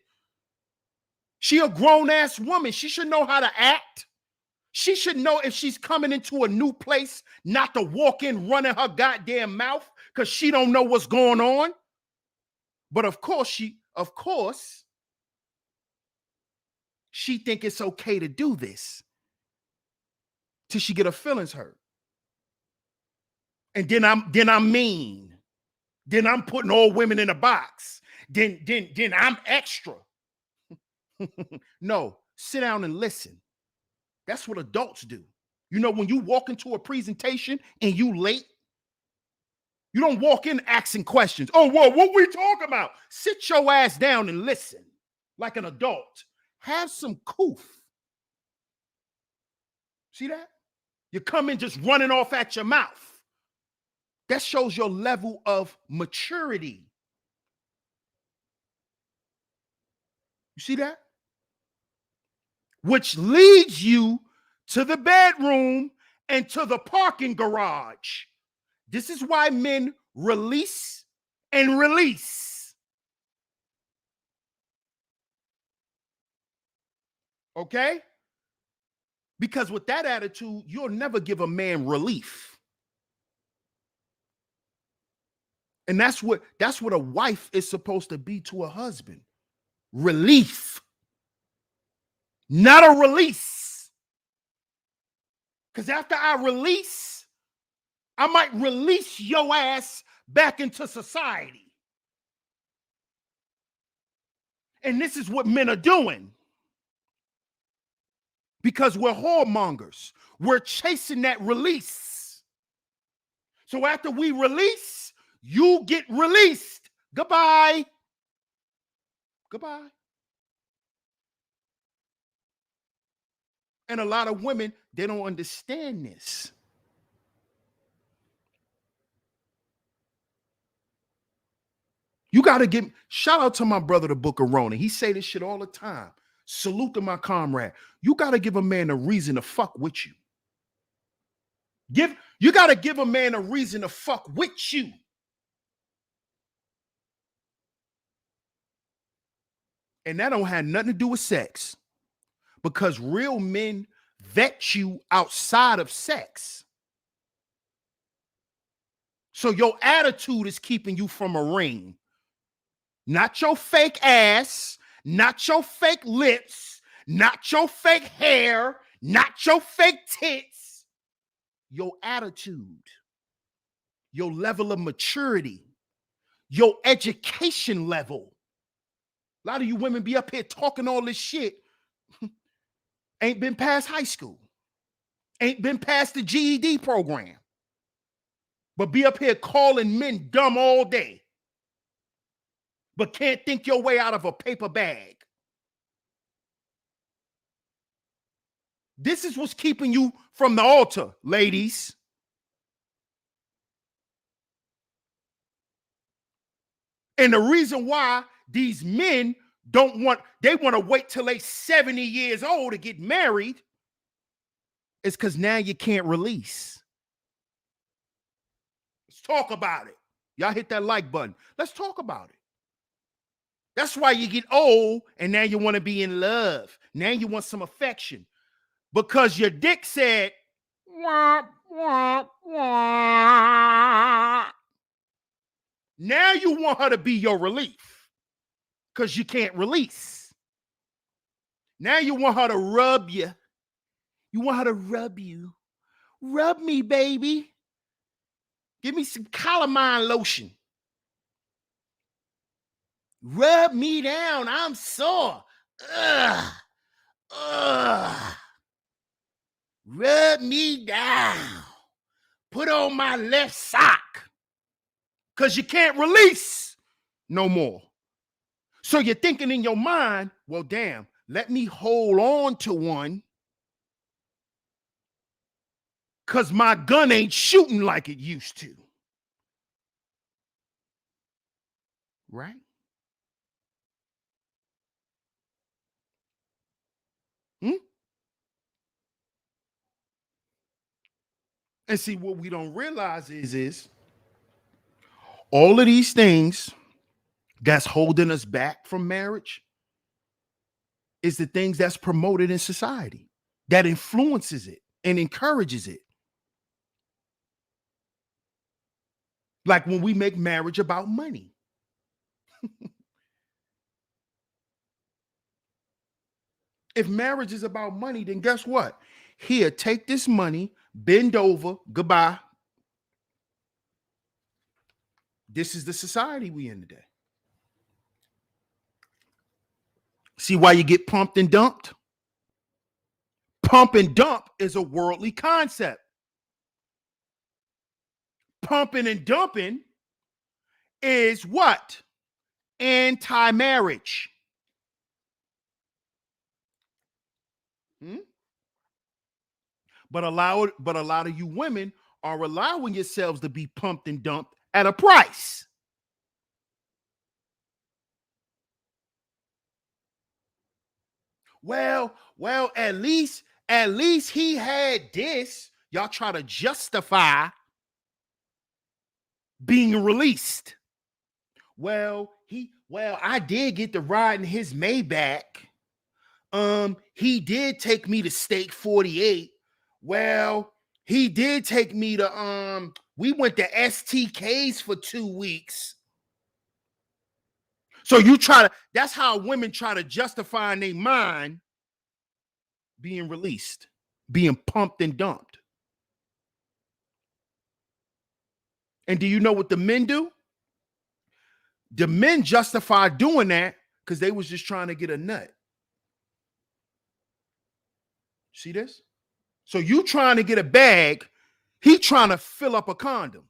She a grown-ass woman. She should know how to act. She should know if she's coming into a new place, not to walk in running her goddamn mouth because she don't know what's going on. But of course, she think it's okay to do this till she get her feelings hurt. And then I'm mean. Then I'm putting all women in a box. Then I'm extra. No, sit down and listen. That's what adults do. You know, when you walk into a presentation and you late, you don't walk in asking questions. Oh, well, what we talking about? Sit your ass down and listen like an adult. Have some coof. See that? You come in just running off at your mouth. That shows your level of maturity. You see that? Which leads you to the bedroom and to the parking garage. This is why men release and release. Okay? Because with that attitude, you'll never give a man relief. And that's what a wife is supposed to be to a husband. Relief. Not a release. Because after I release, I might release your ass back into society. And this is what men are doing. Because we're whoremongers. We're chasing that release. So after we release, you get released. Goodbye. Goodbye. And a lot of women, they don't understand this. You got to give, shout out to my brother, the Book of Rona. He say this shit all the time. Salute to my comrade. You got to give a man a reason to fuck with you. You got to give a man a reason to fuck with you. And that don't have nothing to do with sex. Because real men vet you outside of sex. So your attitude is keeping you from a ring. Not your fake ass, not your fake lips, not your fake hair, not your fake tits. Your attitude, your level of maturity, your education level. A lot of you women be up here talking all this shit. Ain't been past high school. Ain't been past the GED program. But be up here calling men dumb all day. But can't think your way out of a paper bag. This is what's keeping you from the altar, ladies. And the reason why these men they want to wait till they 70 years old to get married is because now you can't release. Let's talk about it. Y'all hit that like button. Let's talk about it. That's why you get old and now you want to be in love. Now you want some affection. Because your dick said, wah, wah, wah. Now you want her to be your relief because you can't release. Now you want her to rub you. You want her to rub you. Rub me, baby. Give me some calamine lotion. Rub me down. I'm sore. Ugh. Ugh. Rub me down. Put on my left sock. Because you can't release no more. So you're thinking in your mind, well, damn, let me hold on to one because my gun ain't shooting like it used to. Right? And see, what we don't realize is All of these things that's holding us back from marriage is the things that's promoted in society that influences it and encourages it. Like when we make marriage about money. If marriage is about money, then guess what? Here, take this money, bend over, goodbye. This is the society we in today. See why you get pumped and dumped? Pump and dump is a worldly concept. Pumping and dumping is what? Anti-marriage. But a lot of you women are allowing yourselves to be pumped and dumped at a price. Well, at least he had this. Y'all try to justify being released. Well, I did get to ride in his Maybach. He did take me to Steak 48. Well, he did take me to we went to STKs for 2 weeks. So that's how women try to justify in their mind being released, being pumped and dumped. And do you know what the men do? The men justify doing that because they was just trying to get a nut. See this? So you trying to get a bag, he trying to fill up a condom.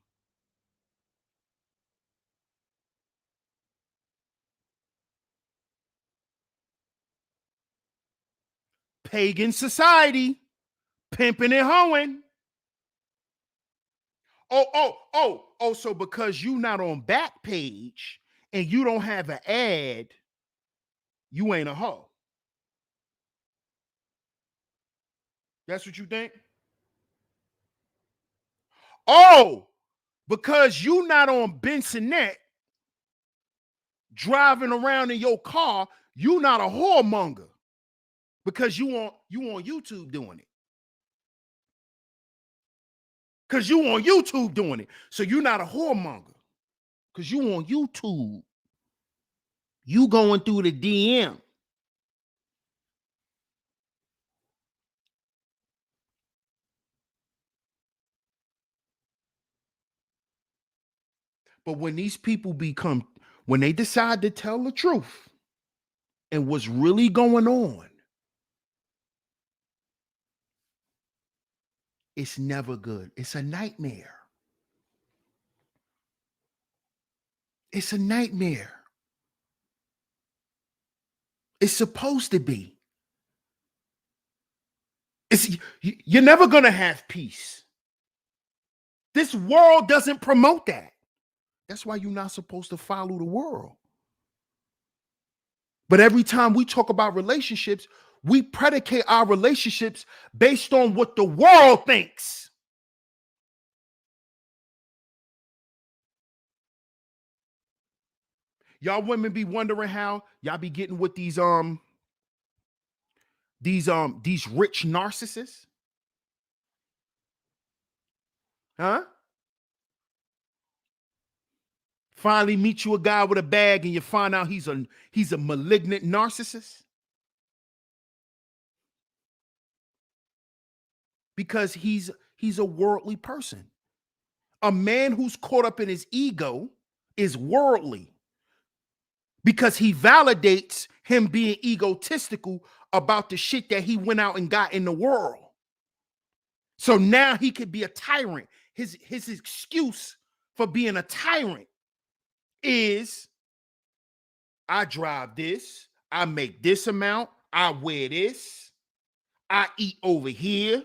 Pagan society, pimping and hoeing. Oh, so because you not on Backpage and you don't have an ad, you ain't a hoe. That's what you think? Oh, because you not on Bensonette driving around in your car, you not a whoremonger because you on YouTube doing it. Because you on YouTube doing it. So you're not a whoremonger. Because you on YouTube. You going through the DM. But when these people when they decide to tell the truth and what's really going on, it's never good. It's a nightmare. It's a nightmare. It's supposed to be. You're never going to have peace. This world doesn't promote that. That's why you're not supposed to follow the world. But every time we talk about relationships, we predicate our relationships based on what the world thinks. Y'all women be wondering how y'all be getting with these rich narcissists? Huh? Finally meet you a guy with a bag and you find out he's a malignant narcissist? Because he's a worldly person. A man who's caught up in his ego is worldly because he validates him being egotistical about the shit that he went out and got in the world. So now he could be a tyrant. His excuse for being a tyrant is, I drive this, I make this amount, I wear this, I eat over here,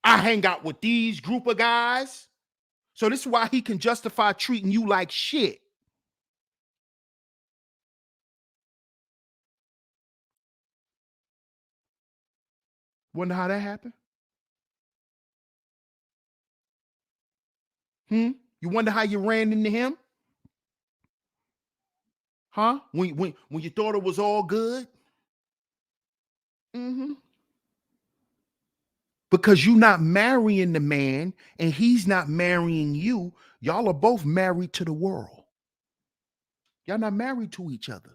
I hang out with these group of guys. So this is why he can justify treating you like shit. Wonder how that happened? You wonder how you ran into him? Huh? When you thought it was all good? Mm-hmm. Because you're not marrying the man and he's not marrying you. Y'all are both married to the world. Y'all not married to each other.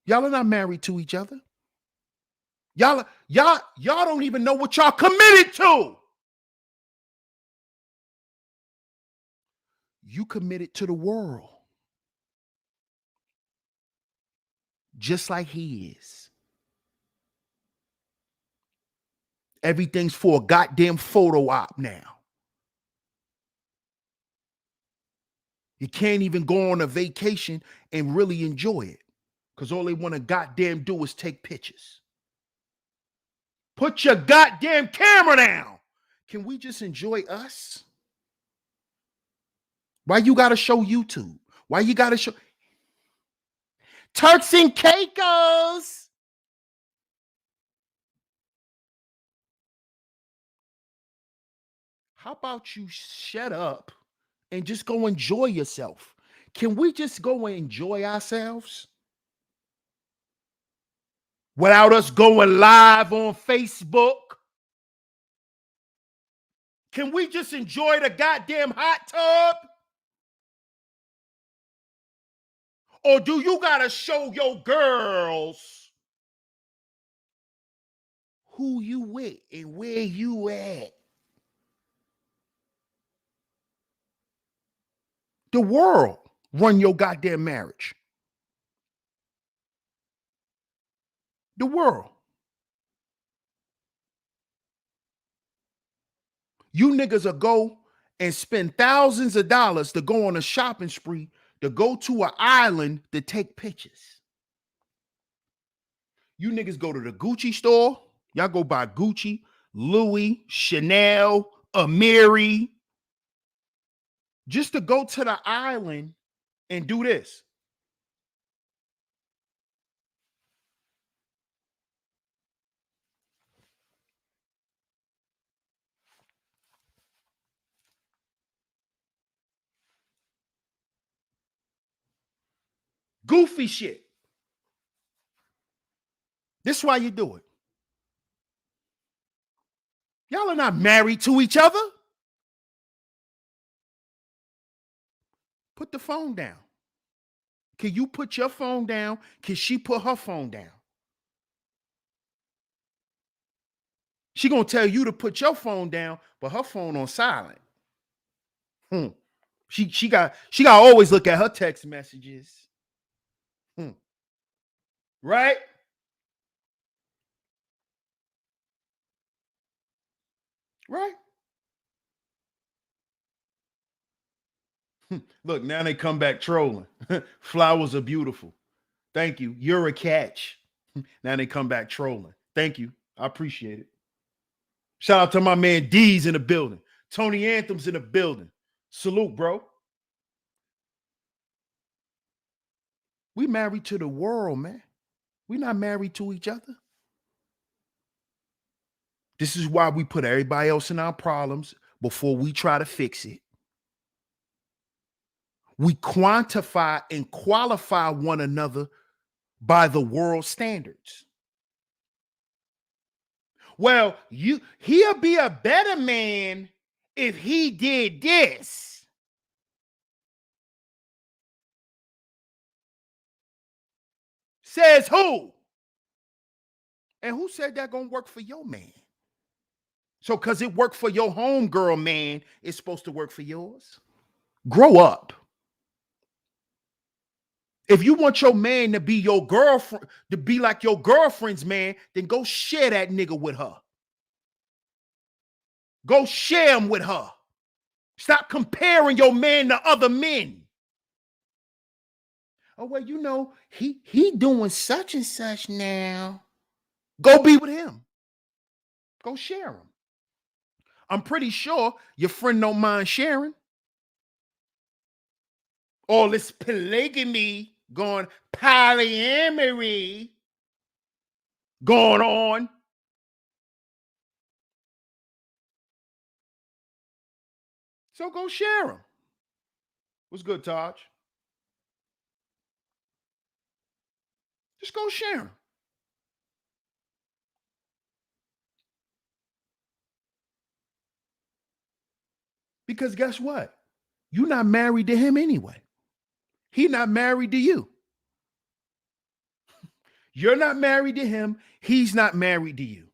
Y'all are not married to each other. Y'all don't even know what y'all committed to. You committed to the world. Just like he is. Everything's for a goddamn photo op now. You can't even go on a vacation and really enjoy it. Because all they want to goddamn do is take pictures. Put your goddamn camera down. Can we just enjoy us? Why you gotta show YouTube? Why you gotta show Turks and Caicos? How about you shut up and just go enjoy yourself? Can we just go and enjoy ourselves? Without us going live on Facebook? Can we just enjoy the goddamn hot tub? Or do you gotta show your girls who you with and where you at? The world run your goddamn marriage. The world. You niggas will go and spend thousands of dollars to go on a shopping spree, to go to an island to take pictures. You niggas go to the Gucci store. Y'all go buy Gucci, Louis, Chanel, Amiri, just to go to the island and do this. Goofy shit. This is why you do it. Y'all are not married to each other. Put the phone down. Can you put your phone down? Can she put her phone down? She gonna tell you to put your phone down, but her phone on silent. She got always look at her text messages. Right? Right? Look, now they come back trolling. Flowers are beautiful. Thank you. You're a catch. Now they come back trolling. Thank you. I appreciate it. Shout out to my man D's in the building. Tony Anthem's in the building. Salute, bro. We married to the world, man. We're not married to each other. This is why we put everybody else in our problems before we try to fix it. We quantify and qualify one another by the world standards. Well, he'll be a better man if he did this. Says who? And who said that gonna work for your man? So because it worked for your homegirl man, it's supposed to work for yours? Grow up. If you want your man to be your girlfriend, to be like your girlfriend's man, then go share that nigga with her. Go share him with her. Stop comparing your man to other men. Oh, well, you know, he doing such and such now. Go be with him. Go share him. I'm pretty sure your friend don't mind sharing. All this polygamy going, polyamory going on. So go share them. What's good, Taj? Just go share them. Because guess what? You're not married to him anyway. He's not married to you. You're not married to him. He's not married to you.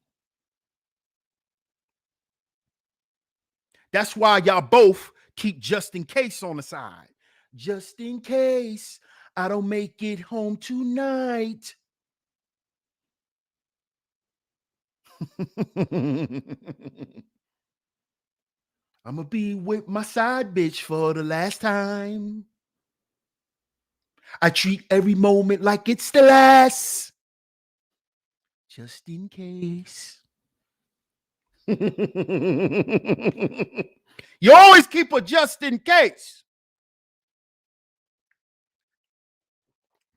That's why y'all both keep just in case on the side. Just in case I don't make it home tonight. I'm going to be with my side bitch for the last time. I treat every moment like it's the last. Just in case. You always keep a just in case.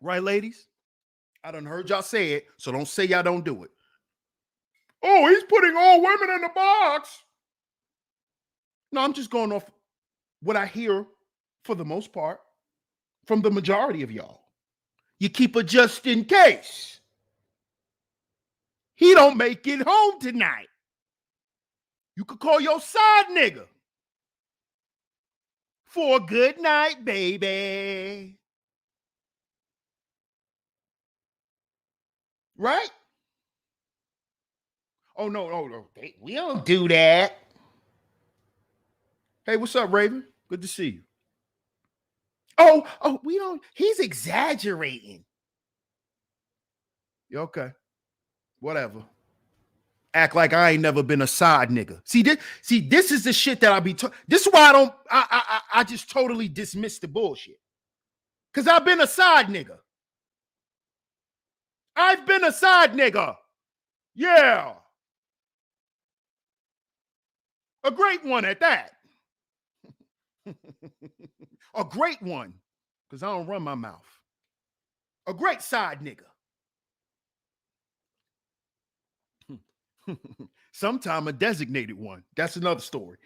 Right, ladies? I done heard y'all say it, so don't say y'all don't do it. Oh, he's putting all women in the box. No, I'm just going off what I hear for the most part from the majority of y'all. You keep a just in case. He don't make it home tonight. You could call your side nigga for a good night, baby. Right? Oh, no. We don't do that. Hey, what's up, Raven? Good to see you. Oh, we don't. He's exaggerating. Okay. Whatever. Act like I ain't never been a side nigga. See, this is the shit that I be talking. This is why I just totally dismiss the bullshit. Because I've been a side nigga. I've been a side nigga. Yeah. A great one at that. A great one. Because I don't run my mouth. A great side nigga. Sometime a designated one. That's another story.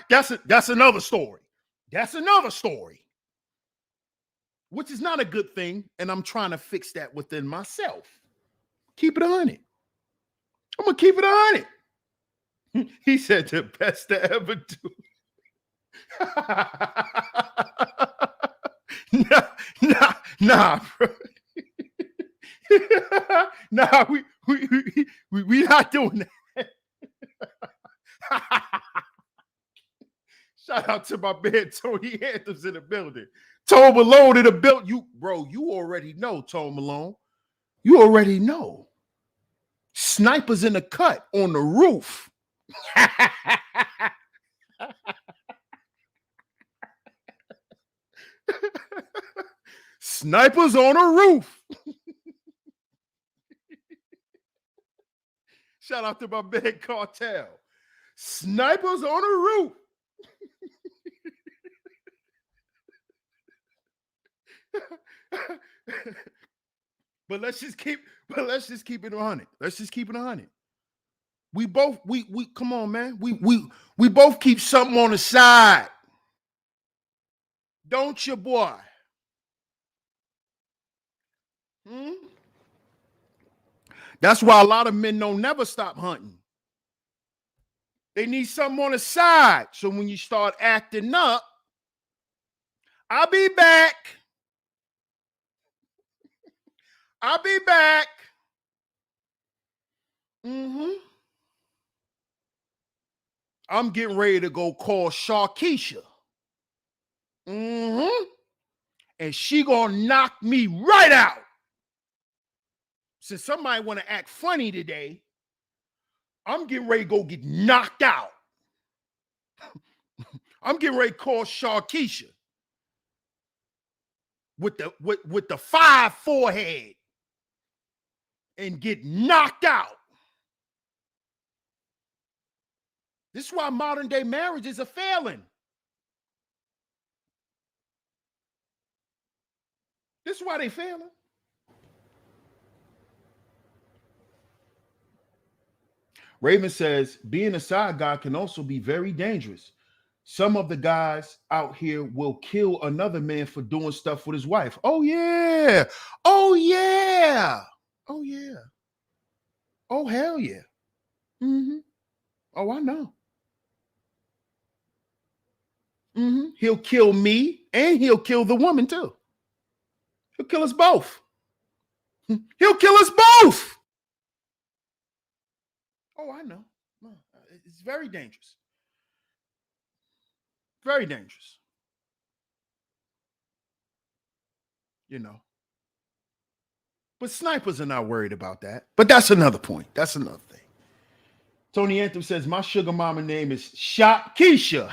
That's another story. That's another story. Which is not a good thing, and I'm trying to fix that within myself. Keep it 100. I'm gonna keep it 100. He said the best to ever do. Nah, bro. Nah, we not doing that. Shout out to my man Tony Anthems in the building. Tone Malone in the build. You already know, Tone Malone. You already know. Snipers in the cut on the roof. Snipers on a roof. Shout out to my man Cartel. Snipers on a roof. But let's just keep it 100. Let's just keep it 100. We come on, man. We both keep something on the side. Don't you, boy? That's why a lot of men don't never stop hunting. They need something on the side. So when you start acting up, I'll be back. I'll be back. I'm getting ready to go call Sharkeisha. And she gonna knock me right out. Since somebody want to act funny today, I'm getting ready to go get knocked out. I'm getting ready to call Sharkeisha with the 5 forehead and get knocked out. This is why modern day marriages are failing. This is why they failing. Raven says, being a side guy can also be very dangerous. Some of the guys out here will kill another man for doing stuff with his wife. Oh, yeah. Oh, yeah. Oh, yeah. Oh, hell yeah. Mm-hmm. Oh, I know. Mm-hmm. He'll kill me and he'll kill the woman too. He'll kill us both. He'll kill us both. Oh, I know. It's very dangerous. Very dangerous. You know. But snipers are not worried about that. But that's another point. That's another thing. Tony Anthem says, my sugar mama name is Shop Keisha.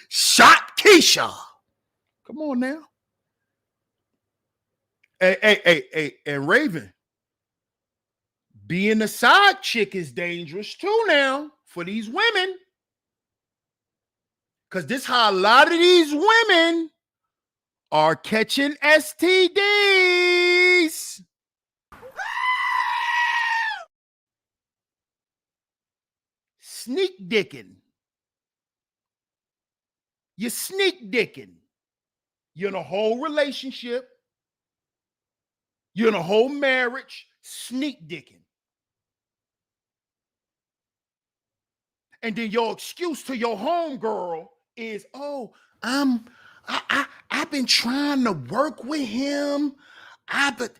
Shop Keisha. Come on now. Hey, and Raven, being a side chick is dangerous too now for these women. Because this how a lot of these women are catching STDs. Sneak dicking. You're sneak dicking. You're in a whole relationship. You're in a whole marriage, sneak dicking. And then your excuse to your homegirl is, oh, I've been trying to work with him. But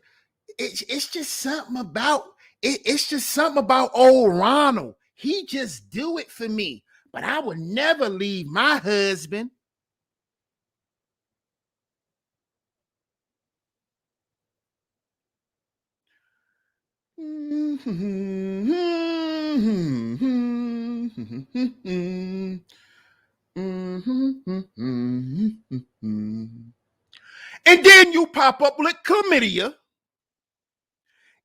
it's just something about it's just something about old Ronald. He just do it for me. But I would never leave my husband. And then you pop up with chlamydia,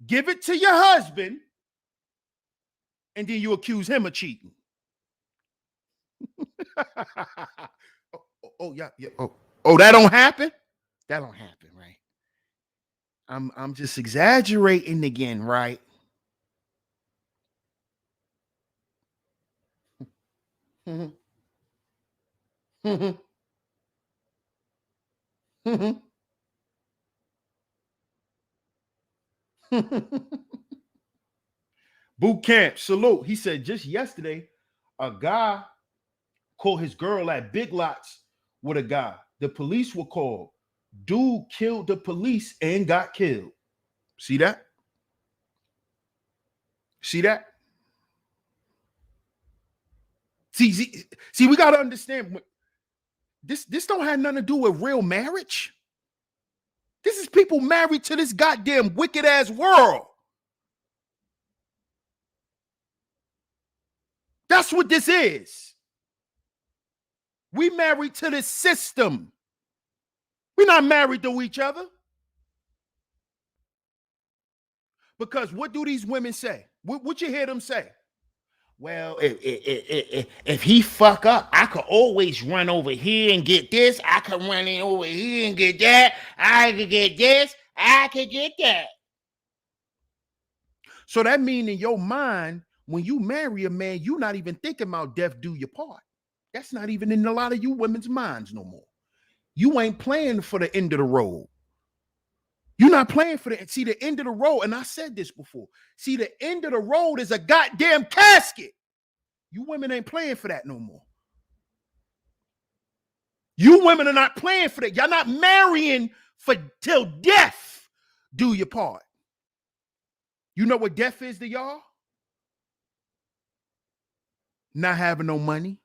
give it to your husband, and then you accuse him of cheating. Yeah. Oh, that don't happen? That don't happen, right? I'm just exaggerating again, right? Boot camp, salute. He said just yesterday, a guy caught his girl at Big Lots with a guy. The police were called. Dude killed the police and got killed. See that? See that? See, we got to understand this don't have nothing to do with real marriage. This is people married to this goddamn wicked ass world. That's what this is. We married to this system. We're not married to each other. Because what do these women say? What you hear them say? Well, if he fuck up, I could always run over here and get this. I could run in over here and get that. I could get this. I could get that. So that means in your mind, when you marry a man, you're not even thinking about death do your part. That's not even in a lot of you women's minds no more. You ain't playing for the end of the road. You're not playing for the, see, the end of the road, and I said this before. See, the end of the road is a goddamn casket. You women ain't playing for that no more. You women are not playing for that. Y'all not marrying for till death do your part. You know what death is to y'all? Not having no money.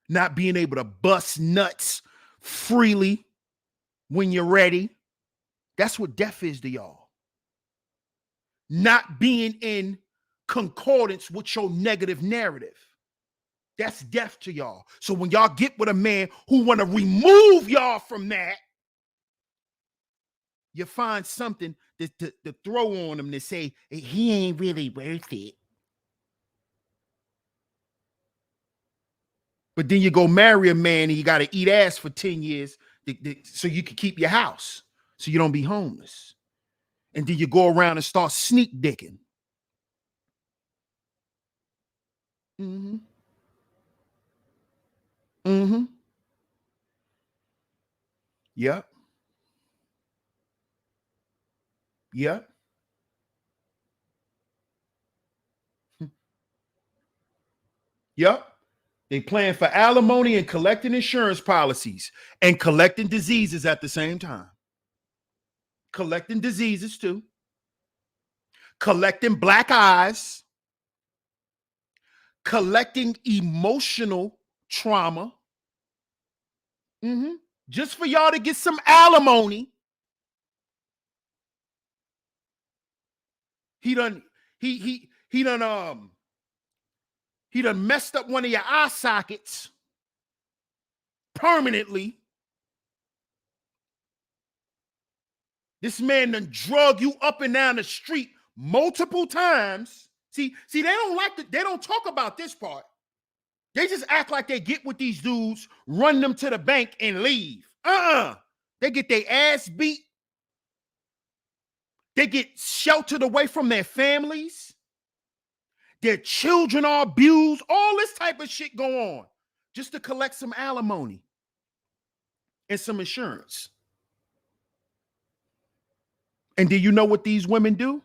Not being able to bust nuts freely when you're ready. That's what death is to y'all. Not being in concordance with your negative narrative. That's death to y'all. So when y'all get with a man who want to remove y'all from that, you find something to throw on him to say, he ain't really worth it. But then you go marry a man and you got to eat ass for 10 years so you can keep your house, so you don't be homeless. And then you go around and start sneak dicking. Mm-hmm. Mm-hmm. Yep. Yep. Yep. They playing for alimony and collecting insurance policies and collecting diseases at the same time. Collecting diseases too. Collecting black eyes. Collecting emotional trauma. Mm-hmm. Just for y'all to get some alimony. He done he done messed up one of your eye sockets permanently. This man done drug you up and down the street multiple times. See, they don't talk about this part. They just act like they get with these dudes, run them to the bank, and leave. They get their ass beat. They get sheltered away from their families. Their children are abused. All this type of shit go on just to collect some alimony and some insurance. And do you know what these women do?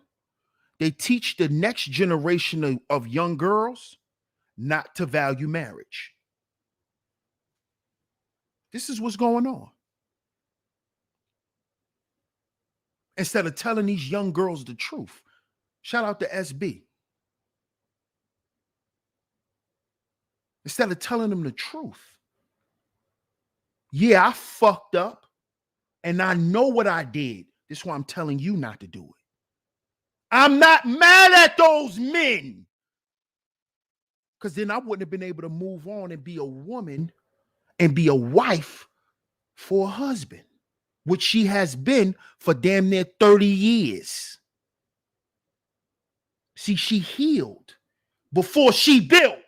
They teach the next generation of young girls not to value marriage. This is what's going on. Instead of telling these young girls the truth. Shout out to SB. Instead of telling them the truth. Yeah, I fucked up and I know what I did. This is why I'm telling you not to do it. I'm not mad at those men. Because then I wouldn't have been able to move on and be a woman and be a wife for a husband, which she has been for damn near 30 years. See, she healed before she built.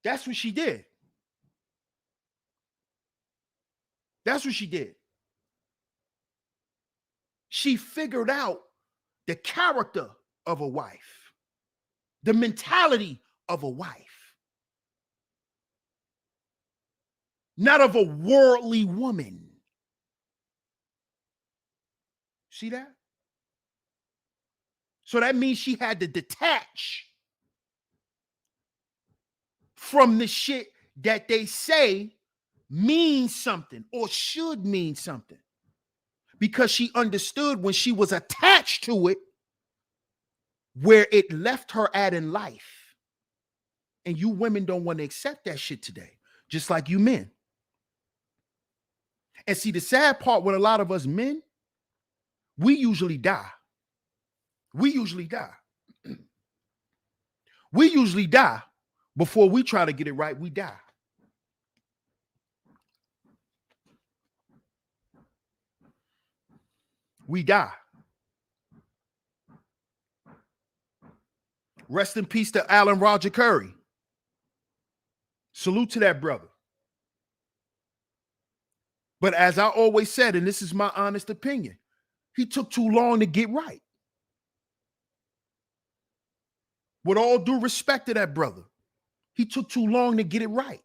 That's what she did. That's what she did. She figured out the character of a wife, the mentality of a wife, not of a worldly woman. See that? So that means she had to detach from the shit that they say means something or should mean something. Because she understood when she was attached to it, where it left her at in life. And you women don't want to accept that shit today, just like you men. And see, the sad part with a lot of us men, we usually die. We usually die. We usually die before we try to get it right. We die. We die. Rest in peace to Alan Roger Curry. Salute to that brother. But as I always said, and this is my honest opinion, he took too long to get right. With all due respect to that brother, he took too long to get it right.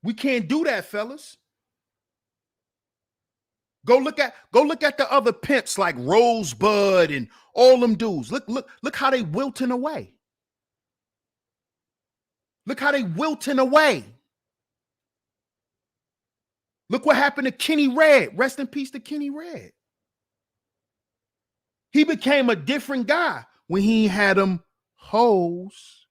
We can't do that, fellas. Go look at the other pimps like Rosebud and all them dudes. Look how they wilting away. Look how they wilting away. Look what happened to Kenny Red. Rest in peace to Kenny Red. He became a different guy when he had them hoes.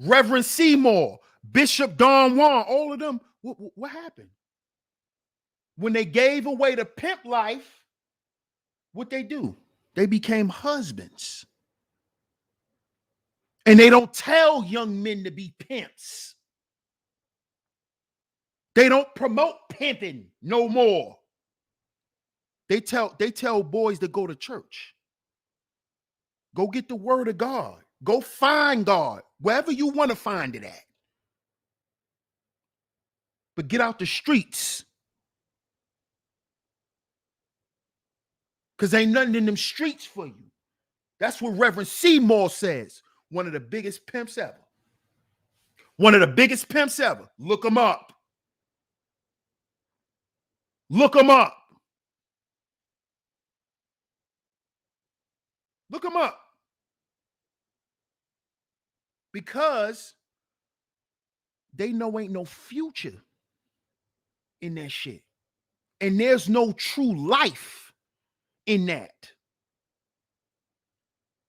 Reverend Seymour, Bishop Don Juan, all of them. What happened? When they gave away the pimp life, what they do? They became husbands. And they don't tell young men to be pimps. They don't promote pimping no more. They tell boys to go to church. Go get the word of God. Go find God wherever you want to find it at. but get out the streets. Because ain't nothing in them streets for you. That's what Reverend Seymour says. One of the biggest pimps ever. One of the biggest pimps ever. Look him up. Look him up. Look him up. Because they know ain't no future in that shit. And there's no true life in that.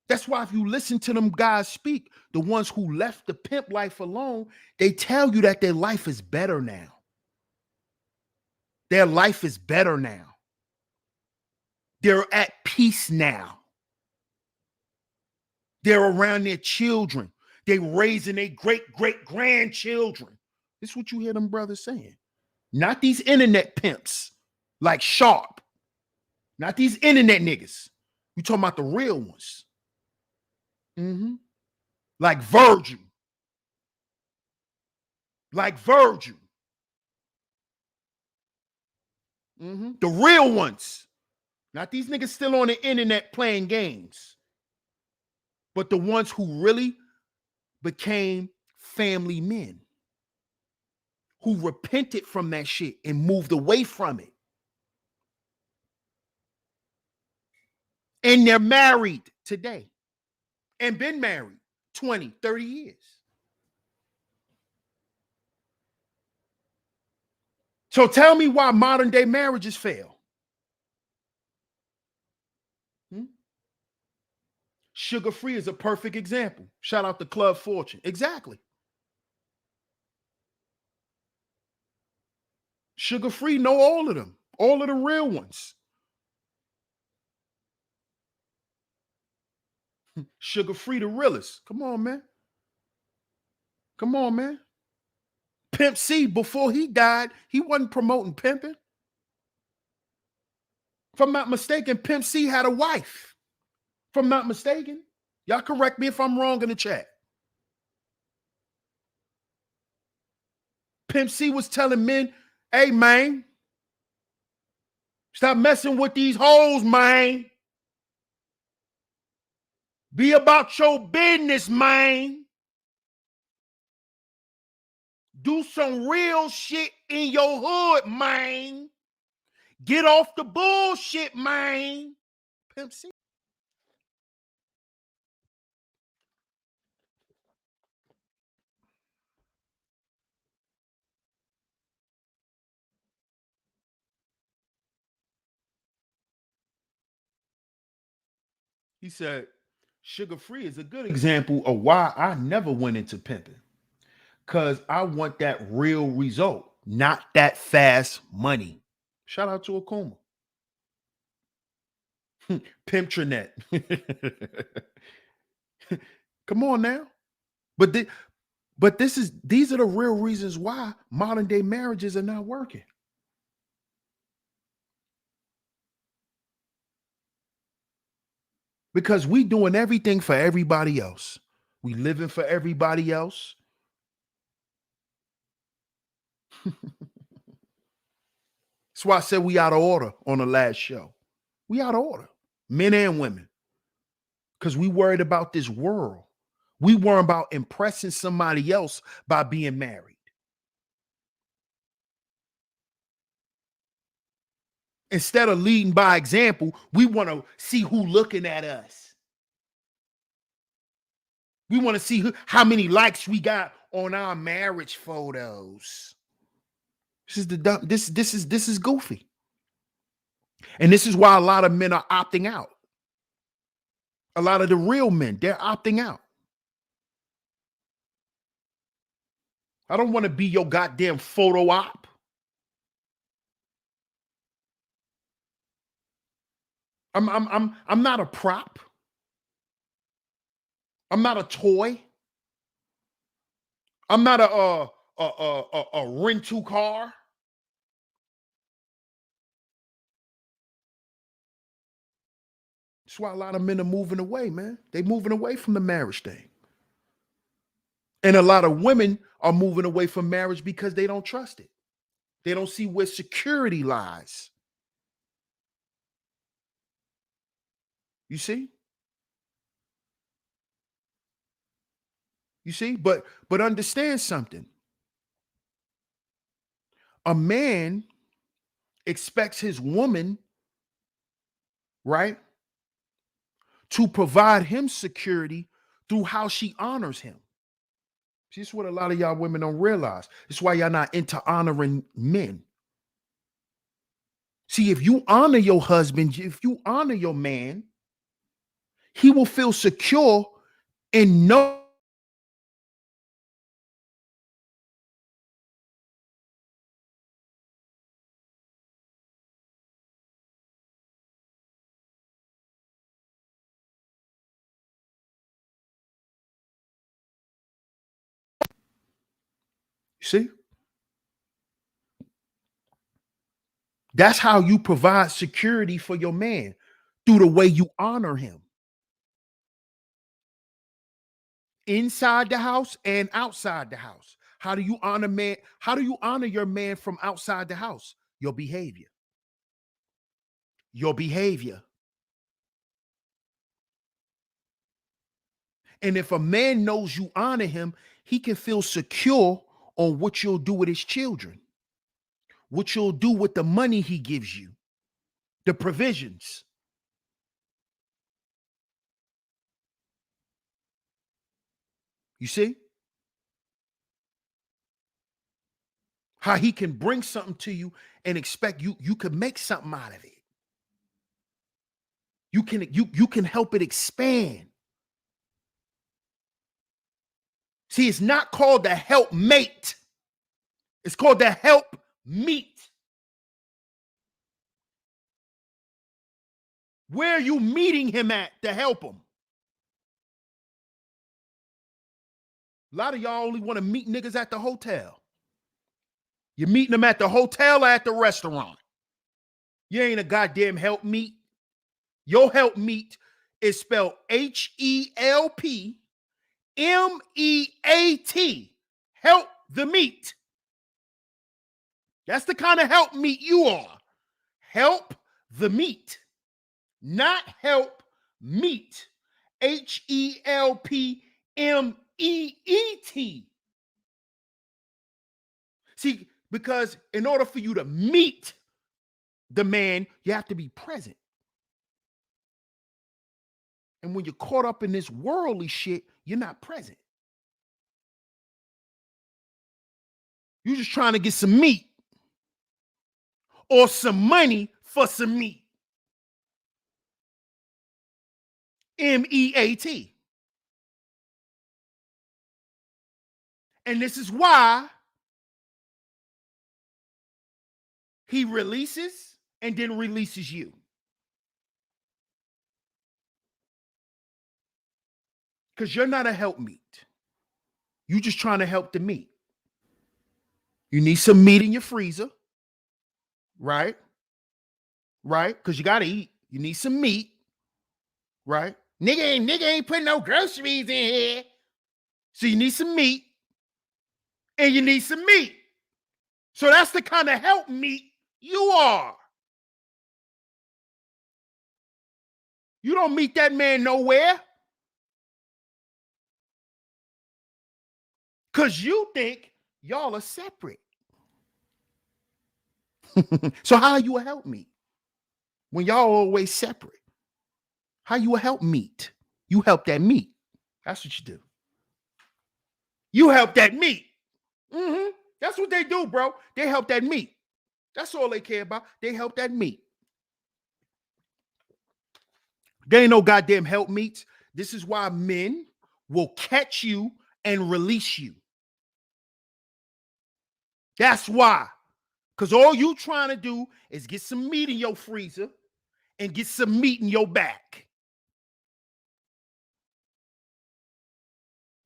That's why if you listen to them guys speak, the ones who left the pimp life alone, they tell you that their life is better now. Their life is better now. They're at peace now. They're around their children. They're raising their great-great-grandchildren. This is what you hear them brothers saying. Not these internet pimps like Sharp. Not these internet niggas. We talking about the real ones. Like Virgil. Like Virgil. The real ones. Not these niggas still on the internet playing games. But the ones who really became family men. Who repented from that shit and moved away from it. And they're married today. And been married 20, 30 years. So tell me why modern day marriages fail. Sugar Free is a perfect example. Shout out to Club Fortune. Exactly. Sugar Free know all of them. All of the real ones. Sugar Free the realest. Come on, man. Come on, man. Pimp C, before he died, he wasn't promoting pimping. If I'm not mistaken, Pimp C had a wife. If I'm not mistaken. Y'all correct me if I'm wrong in the chat. Pimp C was telling men, hey, man, stop messing with these hoes, man. Be about your business, man. Do some real shit in your hood, man. Get off the bullshit, man. Pimp C. He said, Sugar Free is a good example of why I never went into pimping. Because I want that real result, not that fast money. Shout out to Akuma. Pimptranet. Come on now. But these are the real reasons why modern day marriages are not working. Because we doing everything for everybody else. We living for everybody else. That's why I said we out of order on the last show. We out of order, men and women. Because we worried about this world. We worried about impressing somebody else by being married. Instead of leading by example, we want to see who looking at us. We want to see how many likes we got on our marriage photos. This is goofy. And this is why a lot of men are opting out. A lot of the real men, they're opting out. I don't want to be your goddamn photo op. I'm not a prop. I'm not a toy. I'm not a rental car. That's why a lot of men are moving away, man. They're moving away from the marriage thing. And a lot of women are moving away from marriage because they don't trust it. They don't see where security lies. You see? You see? But understand something. A man expects his woman, right, to provide him security through how she honors him. See, this is what a lot of y'all women don't realize. It's why y'all not into honoring men. See, if you honor your husband, if you honor your man, he will feel secure and know. See? That's how you provide security for your man, through the way you honor him. Inside the house and outside the house. How do you honor man? How do you honor your man from outside the house? Your behavior. Your behavior. And if a man knows you honor him, he can feel secure on what you'll do with his children, what you'll do with the money he gives you, the provisions. You see? How he can bring something to you and expect you can make something out of it. You can help it expand. See, it's not called the help mate. It's called the help meet. Where are you meeting him at to help him? A lot of y'all only want to meet niggas at the hotel. You're meeting them at the hotel or at the restaurant. You ain't a goddamn help meet. Your help meet is spelled HELPMEAT. Help the meet. That's the kind of help meet you are. Help the meet. Not help meet. HELPMEAT. See, because in order for you to meet the man, you have to be present. And when you're caught up in this worldly shit, you're not present. You're just trying to get some meat or some money for some meat. MEAT. And this is why he releases and then releases you. Because you're not a helpmeet. You're just trying to help the meat. You need some meat in your freezer, right? Right? Because you got to eat. You need some meat, right? Nigga ain't putting no groceries in here. So you need some meat and you need some meat. So that's the kind of help meat you are. You don't meet that man nowhere. Because you think y'all are separate. So how are you a help meet when y'all always separate? How you a help meet? You help that meat. That's what you do. You help that meat. That's what they do, bro. They help that meat. That's all they care about. They help that meat. There ain't no goddamn help meets. This is why men will catch you and release you. That's why. Because all you trying to do is get some meat in your freezer and get some meat in your back.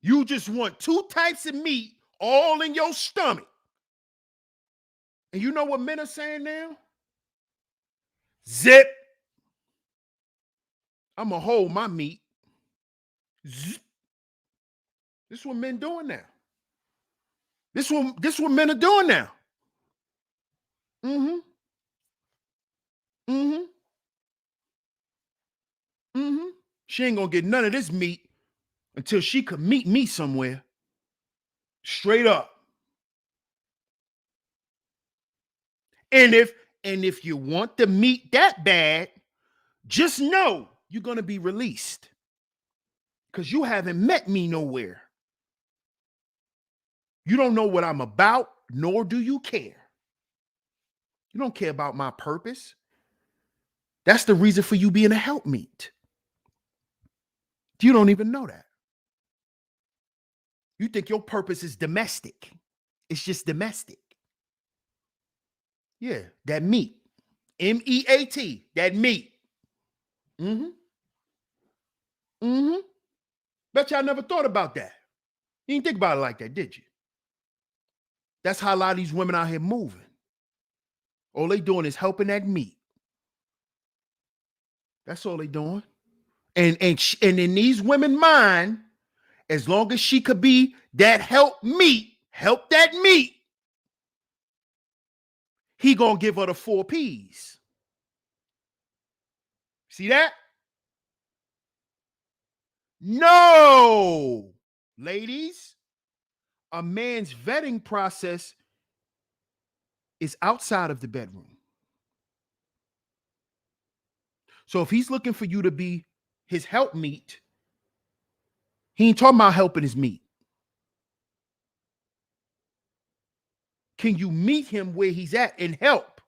You just want two types of meat all in your stomach. And you know what men are saying now? Zip. I'm going to hold my meat. Zip. This is what men doing now. This what men are doing now. Mm-hmm. Mm-hmm. Mm-hmm. She ain't gonna get none of this meat until she could meet me somewhere. Straight up. And if you want the meat that bad, just know you're gonna be released. Because you haven't met me nowhere. You don't know what I'm about, nor do you care. You don't care about my purpose. That's the reason for you being a helpmeet. You don't even know that. You think your purpose is domestic. It's just domestic. Yeah, that meat. MEAT, that meat. Mm-hmm. Mm-hmm. Bet y'all never thought about that. You didn't think about it like that, did you? That's how a lot of these women out here moving. All they doing is helping that meat. That's all they doing. And in these women mind, as long as she could be that help that meat, he gonna give her the 4 P's. See that? No, ladies, a man's vetting process is outside of the bedroom. So if he's looking for you to be his helpmeet, he ain't talking about helping his meat. Can you meet him where he's at and help?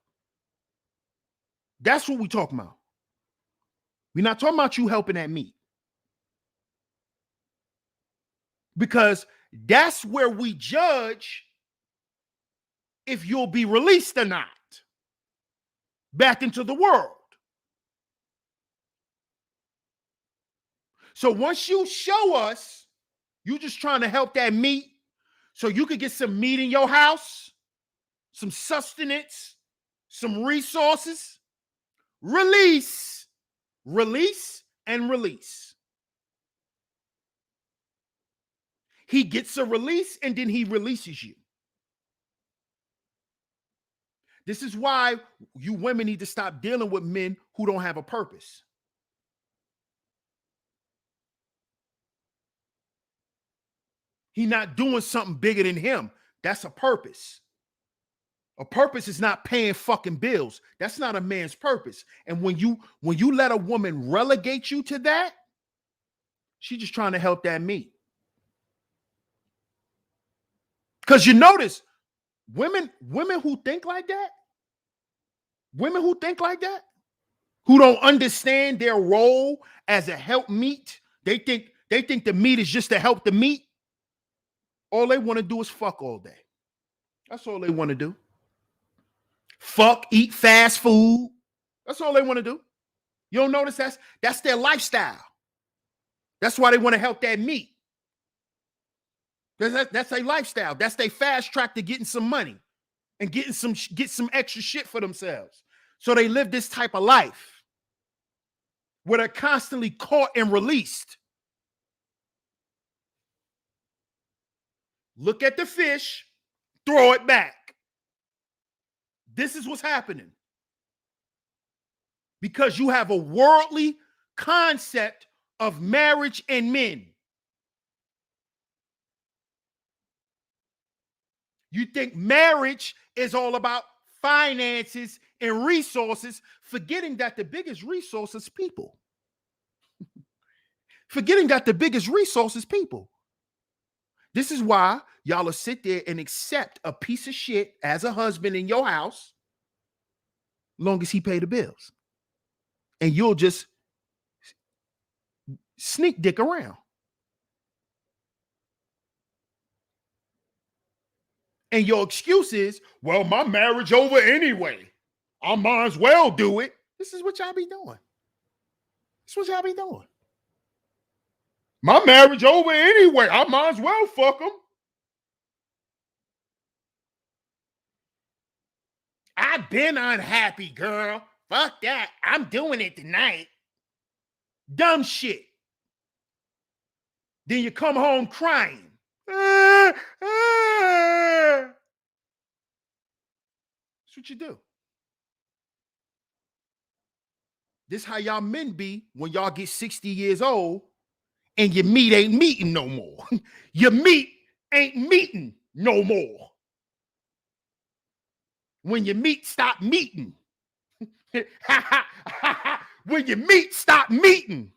That's what we're talking about. We're not talking about you helping that meat. Because that's where we judge if you'll be released or not back into the world. So once you show us you just trying to help that meat so you could get some meat in your house, some sustenance, some resources, release, and release. He gets a release and then he releases you. This is why you women need to stop dealing with men who don't have a purpose. He's not doing something bigger than him. That's a purpose. A purpose is not paying fucking bills. That's not a man's purpose. And when you let a woman relegate you to that, she's just trying to help that meat. Because you notice women who think like that, who don't understand their role as a helpmeet, they think the meat is just to help the meat. All they want to do is fuck all day. That's all they want to do. Fuck, eat fast food. That's all they want to do. You don't notice that's their lifestyle. That's why they want to help that meat. That's their lifestyle. That's their fast track to getting some money and get some extra shit for themselves. So they live this type of life where they're constantly caught and released. Look at the fish, throw it back. This is what's happening. Because you have a worldly concept of marriage and men. You think marriage is all about finances and resources, forgetting that the biggest resource is people. Forgetting that the biggest resource is people. This is why y'all will sit there and accept a piece of shit as a husband in your house, long as he pay the bills. And you'll just sneak dick around. And your excuse is, well, my marriage over anyway. I might as well do it. This is what y'all be doing. This is what y'all be doing. My marriage over anyway. I might as well fuck them. I've been unhappy, girl. Fuck that. I'm doing it tonight. Dumb shit. Then you come home crying. That's what you do. This how y'all men be when y'all get 60 years old and your meat ain't meeting no more. Your meat ain't meeting no more. When your meat stop meeting. When your meat stop meeting.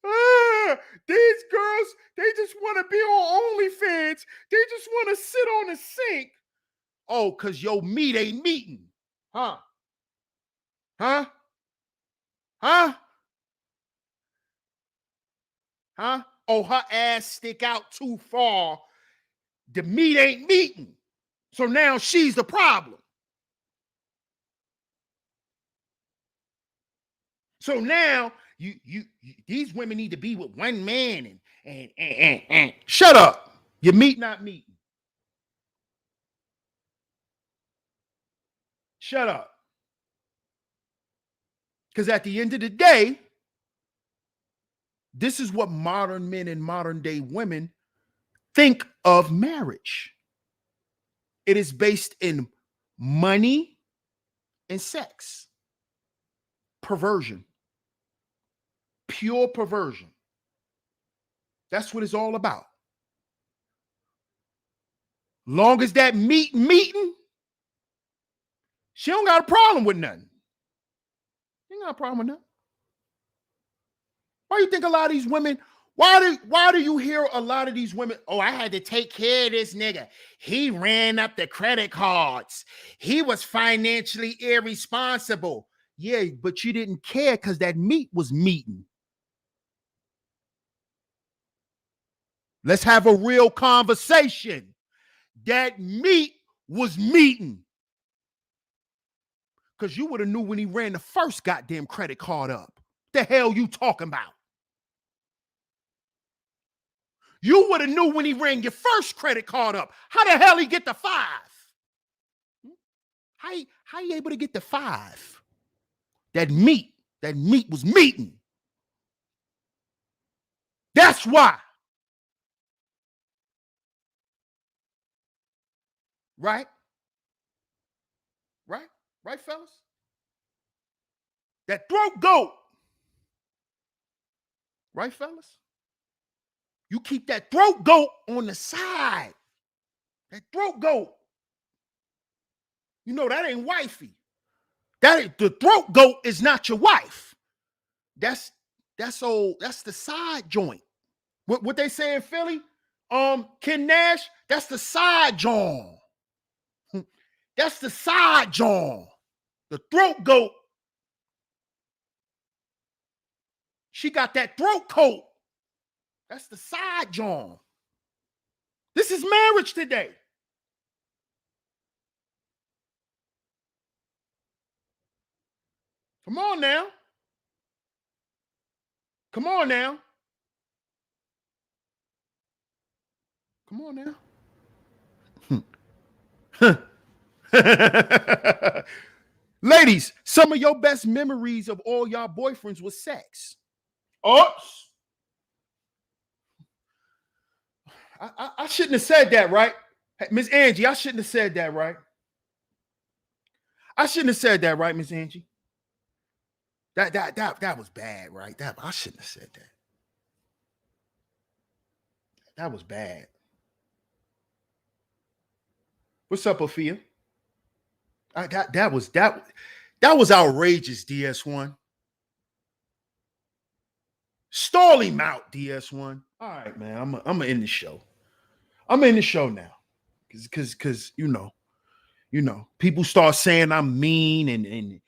These girls, they just want to be on OnlyFans. They just want to sit on the sink. Oh, because your meat ain't meeting. Huh? Huh? Huh? Huh? Oh, her ass stick out too far. The meat ain't meeting. So now she's the problem. So now you these women need to be with one man and shut up. Your meat not meeting. Shut up. Because at the end of the day, this is what modern men and modern day women think of marriage. It is based in money and sex. Perversion. Pure perversion. That's what it's all about. Long as that meeting, she don't got a problem with nothing. She ain't got a problem with nothing. Why do you think a lot of these women, why do you hear a lot of these women, oh, I had to take care of this nigga. He ran up the credit cards. He was financially irresponsible. Yeah, but you didn't care because that meat was meeting. Let's have a real conversation. That meat was meeting. Because you would have knew when he ran the first goddamn credit card up. The hell you talking about? You would have knew when he ran your first credit card up. How the hell he get the 5? How you able to get the 5? That meat was meeting. That's why. Right? Right? Right, fellas? That throat goat. Right, fellas? You keep that throat goat on the side. That throat goat. You know that ain't wifey. The throat goat is not your wife. That's the side joint. What they say in Philly? Ken Nash, that's the side jaw. That's the side jaw. The throat goat. She got that throat coat. That's the side jaw. This is marriage today. Come on now. Come on now. Come on now. Ladies, some of your best memories of all y'all boyfriends was sex. Oops. I shouldn't have said that, right? Hey, Miss Angie, I shouldn't have said that, right? I shouldn't have said that, right, Miss Angie? That was bad, right? I shouldn't have said that. That was bad. What's up, Ophia? That was outrageous, DS1. Stall him out, DS1. All right, man. I'm gonna end the show. I'm in the show now. Cause you know, people start saying I'm mean and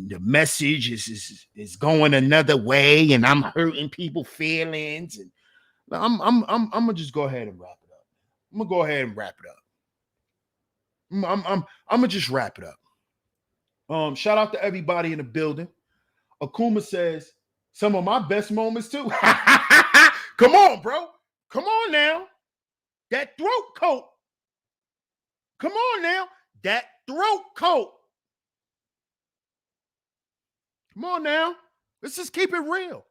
the message is going another way and I'm hurting people's feelings. And I'm gonna just go ahead and wrap it up. I'm gonna go ahead and wrap it up. I'm gonna just wrap it up. Shout out to everybody in the building. Akuma says some of my best moments too. Come on, bro. Come on now. That throat coat. Come on now. That throat coat. Come on now. Let's just keep it real.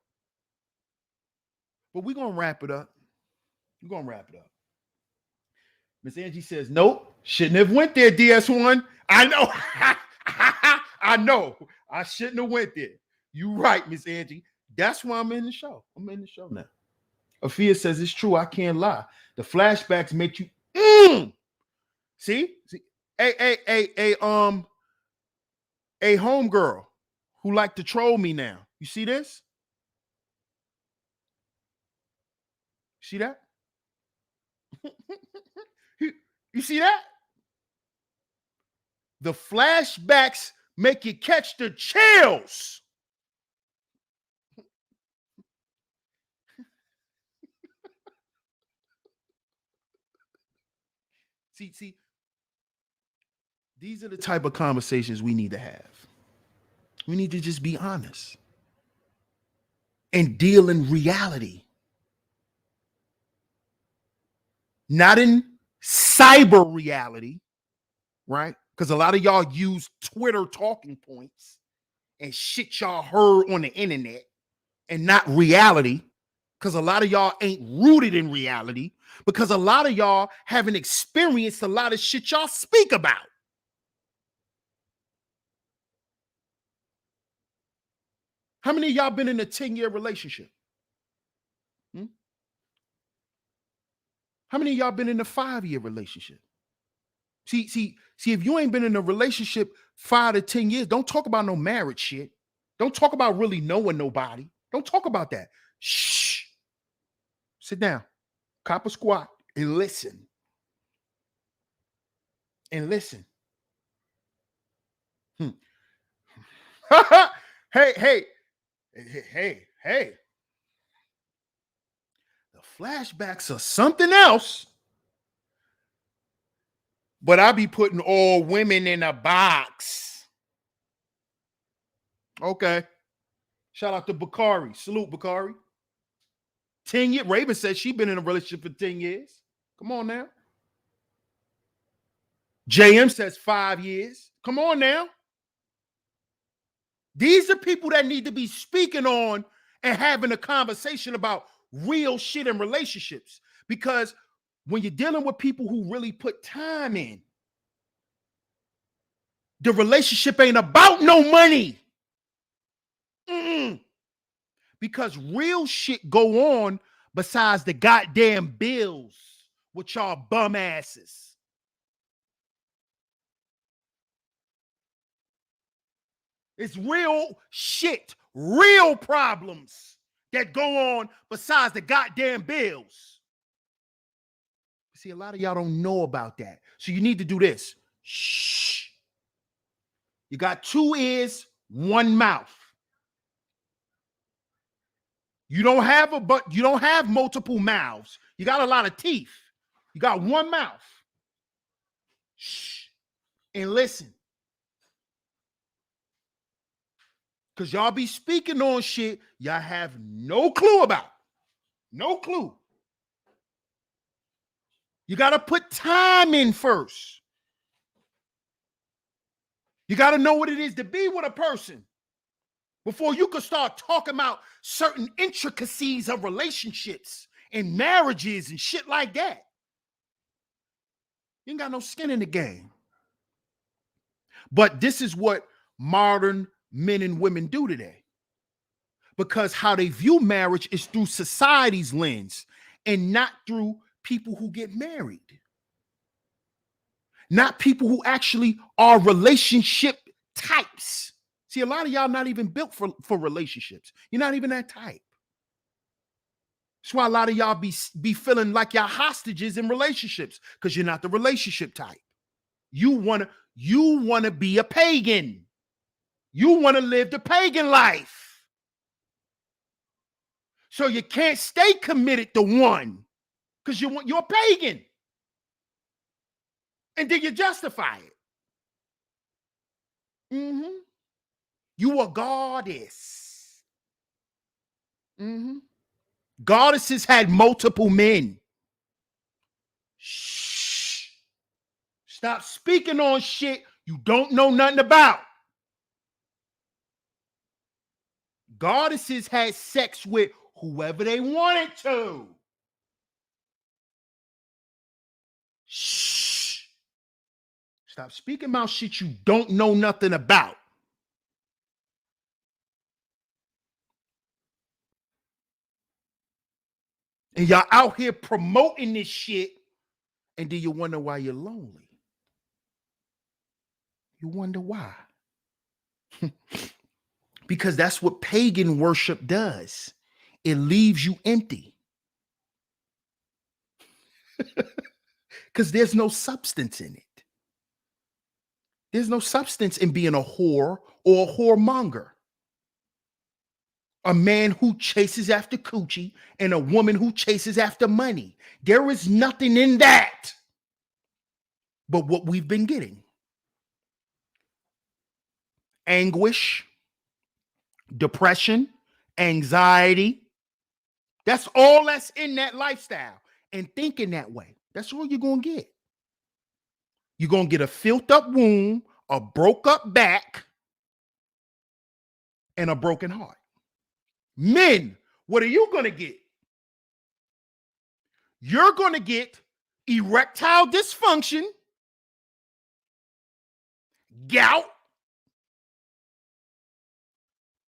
But we're going to wrap it up. We're going to wrap it up. Miss Angie says, nope, shouldn't have went there, DS1. I know. I know. I shouldn't have went there. You right, Miss Angie. That's why I'm in the show. I'm in the show now. Afia says it's true. I can't lie. The flashbacks make you See? A homegirl who like to troll me now. You see this? See that? You see that? The flashbacks make you catch the chills. See, these are the type of conversations we need to have. We need to just be honest and deal in reality, not in cyber reality, right? Because a lot of y'all use Twitter talking points and shit y'all heard on the internet and not reality, because a lot of y'all ain't rooted in reality, because a lot of y'all haven't experienced a lot of shit y'all speak about. How many of y'all been in a 10-year relationship? How many of y'all been in a 5-year relationship? See, if you ain't been in a relationship 5 to 10 years, don't talk about no marriage shit. Don't talk about really knowing nobody. Don't talk about that. Shh. Sit down, cop a squat, and listen. And listen. Hey. The flashbacks are something else. But I be putting all women in a box. Okay. Shout out to Bakari. Salute, Bakari. 10 years. Raven says she been in a relationship for 10 years. Come on now. JM says 5 years. Come on now. These are people that need to be speaking on and having a conversation about real shit in relationships. Because when you're dealing with people who really put time in, the relationship ain't about no money. Because real shit go on besides the goddamn bills with y'all bum asses. It's real shit, real problems that go on besides the goddamn bills. See, a lot of y'all don't know about that. So you need to do this. Shh. You got 2 ears, 1 mouth. You don't have multiple mouths. You got a lot of teeth. You got 1 mouth. Shh. And listen. Because y'all be speaking on shit y'all have no clue about. No clue. You got to put time in first. You got to know what it is to be with a person before you can start talking about certain intricacies of relationships and marriages and shit like that. You ain't got no skin in the game. But this is what modern men and women do today. Because how they view marriage is through society's lens and not through people who get married. Not people who actually are relationship types. See, a lot of y'all not even built for relationships. You're not even that type. That's why a lot of y'all be feeling like y'all hostages in relationships, because you're not the relationship type. You wanna be a pagan. You want to live the pagan life. So you can't stay committed to one because you're a pagan. And then you justify it. You a goddess. Goddesses had multiple men. Shh. Stop speaking on shit you don't know nothing about. Goddesses had sex with whoever they wanted to. Shh. Stop speaking about shit you don't know nothing about. And y'all out here promoting this shit, and then you wonder why you're lonely. You wonder why. Because that's what pagan worship does. It leaves you empty. Because there's no substance in it. There's no substance in being a whore or a whoremonger. A man who chases after coochie and a woman who chases after money. There is nothing in that but what we've been getting. Anguish, depression, anxiety. That's all that's in that lifestyle. And thinking that way. That's all you're going to get. You're going to get a filled up womb, a broke up back, and a broken heart. Men, what are you going to get? You're going to get erectile dysfunction, gout,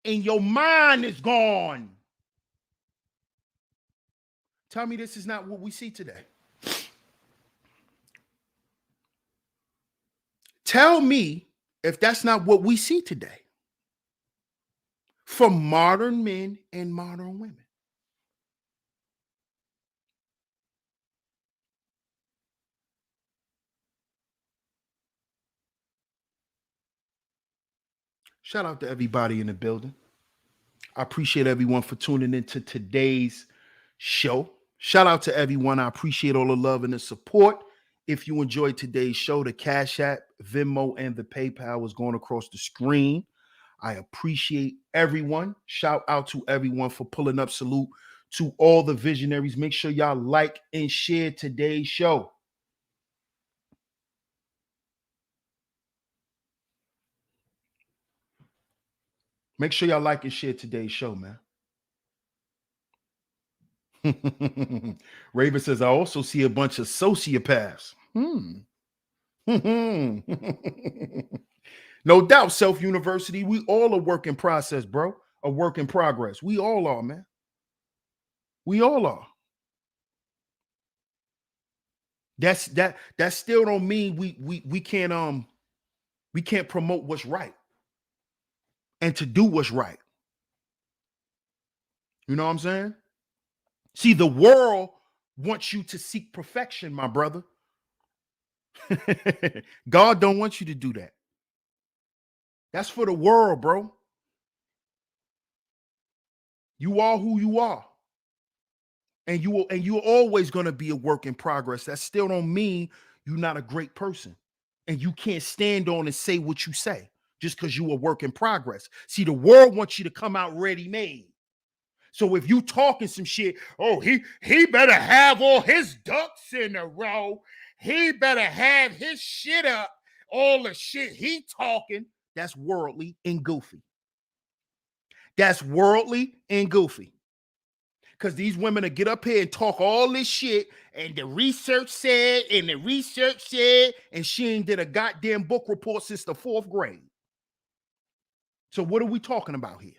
and your mind is gone. Tell me this is not what we see today. Tell me if that's not what we see today from modern men and modern women. Shout out to everybody in the building. I appreciate everyone for tuning into today's show. Shout out to everyone. I appreciate all the love and the support. If you enjoyed today's show, the Cash App, Venmo, and the PayPal is going across the screen. I appreciate everyone. Shout out to everyone for pulling up. Salute to all the visionaries. Make sure y'all like and share today's show. Make sure y'all like and share today's show, man. Raven says, I also see a bunch of sociopaths. No doubt, Self University. We all a work in process, bro. A work in progress. We all are, man. We all are. That still don't mean we can't promote what's right and to do what's right. You know what I'm saying? See, the world wants you to seek perfection, my brother. God don't want you to do that. That's for the world, bro. You are who you are. And you're always going to be a work in progress. That still don't mean you're not a great person. And you can't stand on and say what you say just because you're a work in progress. See, the world wants you to come out ready-made. So if you talking some shit, oh, he better have all his ducks in a row. He better have his shit up. All the shit he talking, that's worldly and goofy. That's worldly and goofy. Because these women will get up here and talk all this shit, and the research said, and she ain't did a goddamn book report since the 4th grade. So what are we talking about here?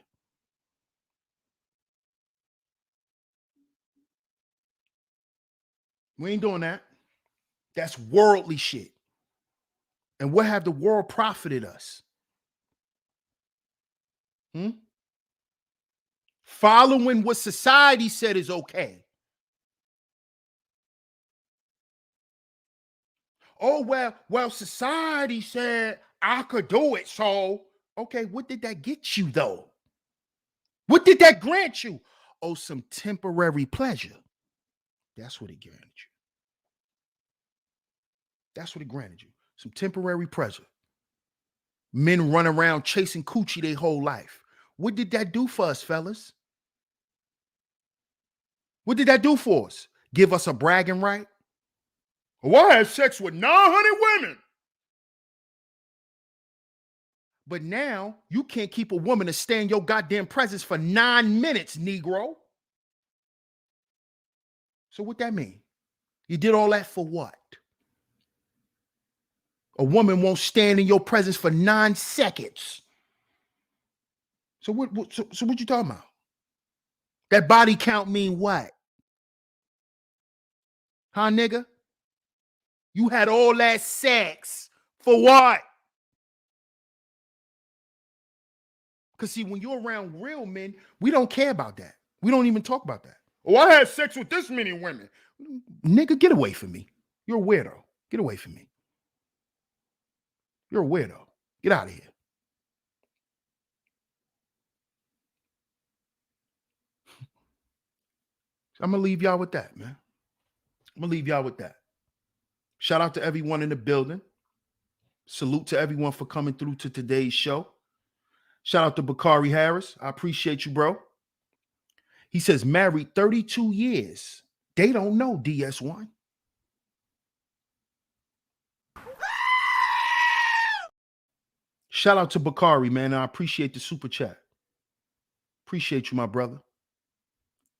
We ain't doing that. That's worldly shit. And what have the world profited us? Following what society said is okay. Oh, well, society said I could do it. So, okay, what did that get you, though? What did that grant you? Oh, some temporary pleasure. That's what it granted you. That's what it granted you. Some temporary pleasure. Men run around chasing coochie their whole life. What did that do for us, fellas? What did that do for us? Give us a bragging right? Well, I had sex with 900 women. But now you can't keep a woman to stay in your goddamn presence for 9 minutes, Negro. So what that mean? You did all that for what? A woman won't stand in your presence for 9 seconds. So what you talking about? That body count mean what? Huh, nigga? You had all that sex for what? Because see, when you're around real men, we don't care about that. We don't even talk about that. Oh, I had sex with this many women. Nigga, get away from me. You're a weirdo. Get away from me. You're a weirdo. Get out of here. I'm going to leave y'all with that, man. I'm going to leave y'all with that. Shout out to everyone in the building. Salute to everyone for coming through to today's show. Shout out to Bakari Harris. I appreciate you, bro. He says, married 32 years. They don't know DS1. Shout out to Bakari, man. I appreciate the super chat. Appreciate you, my brother.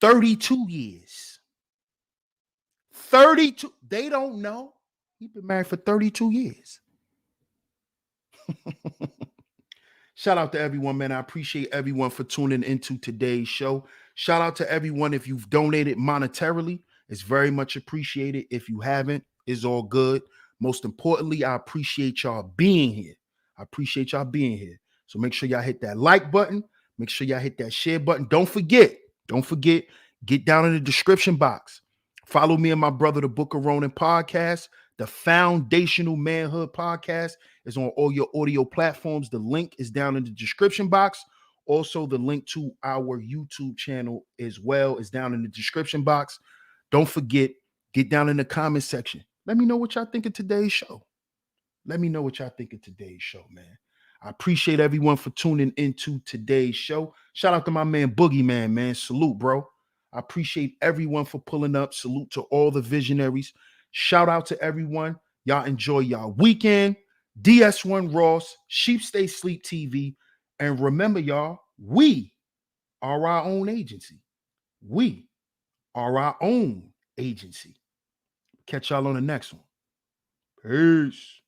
32 years. 32. They don't know. He's been married for 32 years. Shout out to everyone, man. I appreciate everyone for tuning into today's show. Shout out to everyone if you've donated monetarily. It's very much appreciated. If you haven't, it's all good. Most importantly, I appreciate y'all being here. I appreciate y'all being here. So make sure y'all hit that like button. Make sure y'all hit that share button. Don't forget, get down in the description box. Follow me and my brother, the Book of Ronan podcast. The Foundational Manhood podcast is on all your audio platforms. The link is down in the description box. Also, the link to our YouTube channel as well is down in the description box. Don't forget, get down in the comment section. Let me know what y'all think of today's show. Let me know what y'all think of today's show, man. I appreciate everyone for tuning into today's show. Shout out to my man Boogeyman, man. Salute, bro. I appreciate everyone for pulling up. Salute to all the visionaries. Shout out to everyone. Y'all enjoy y'all weekend. DS1 Ross, Sheep Stay Sleep TV. And remember, y'all, we are our own agency. We are our own agency. Catch y'all on the next one. Peace.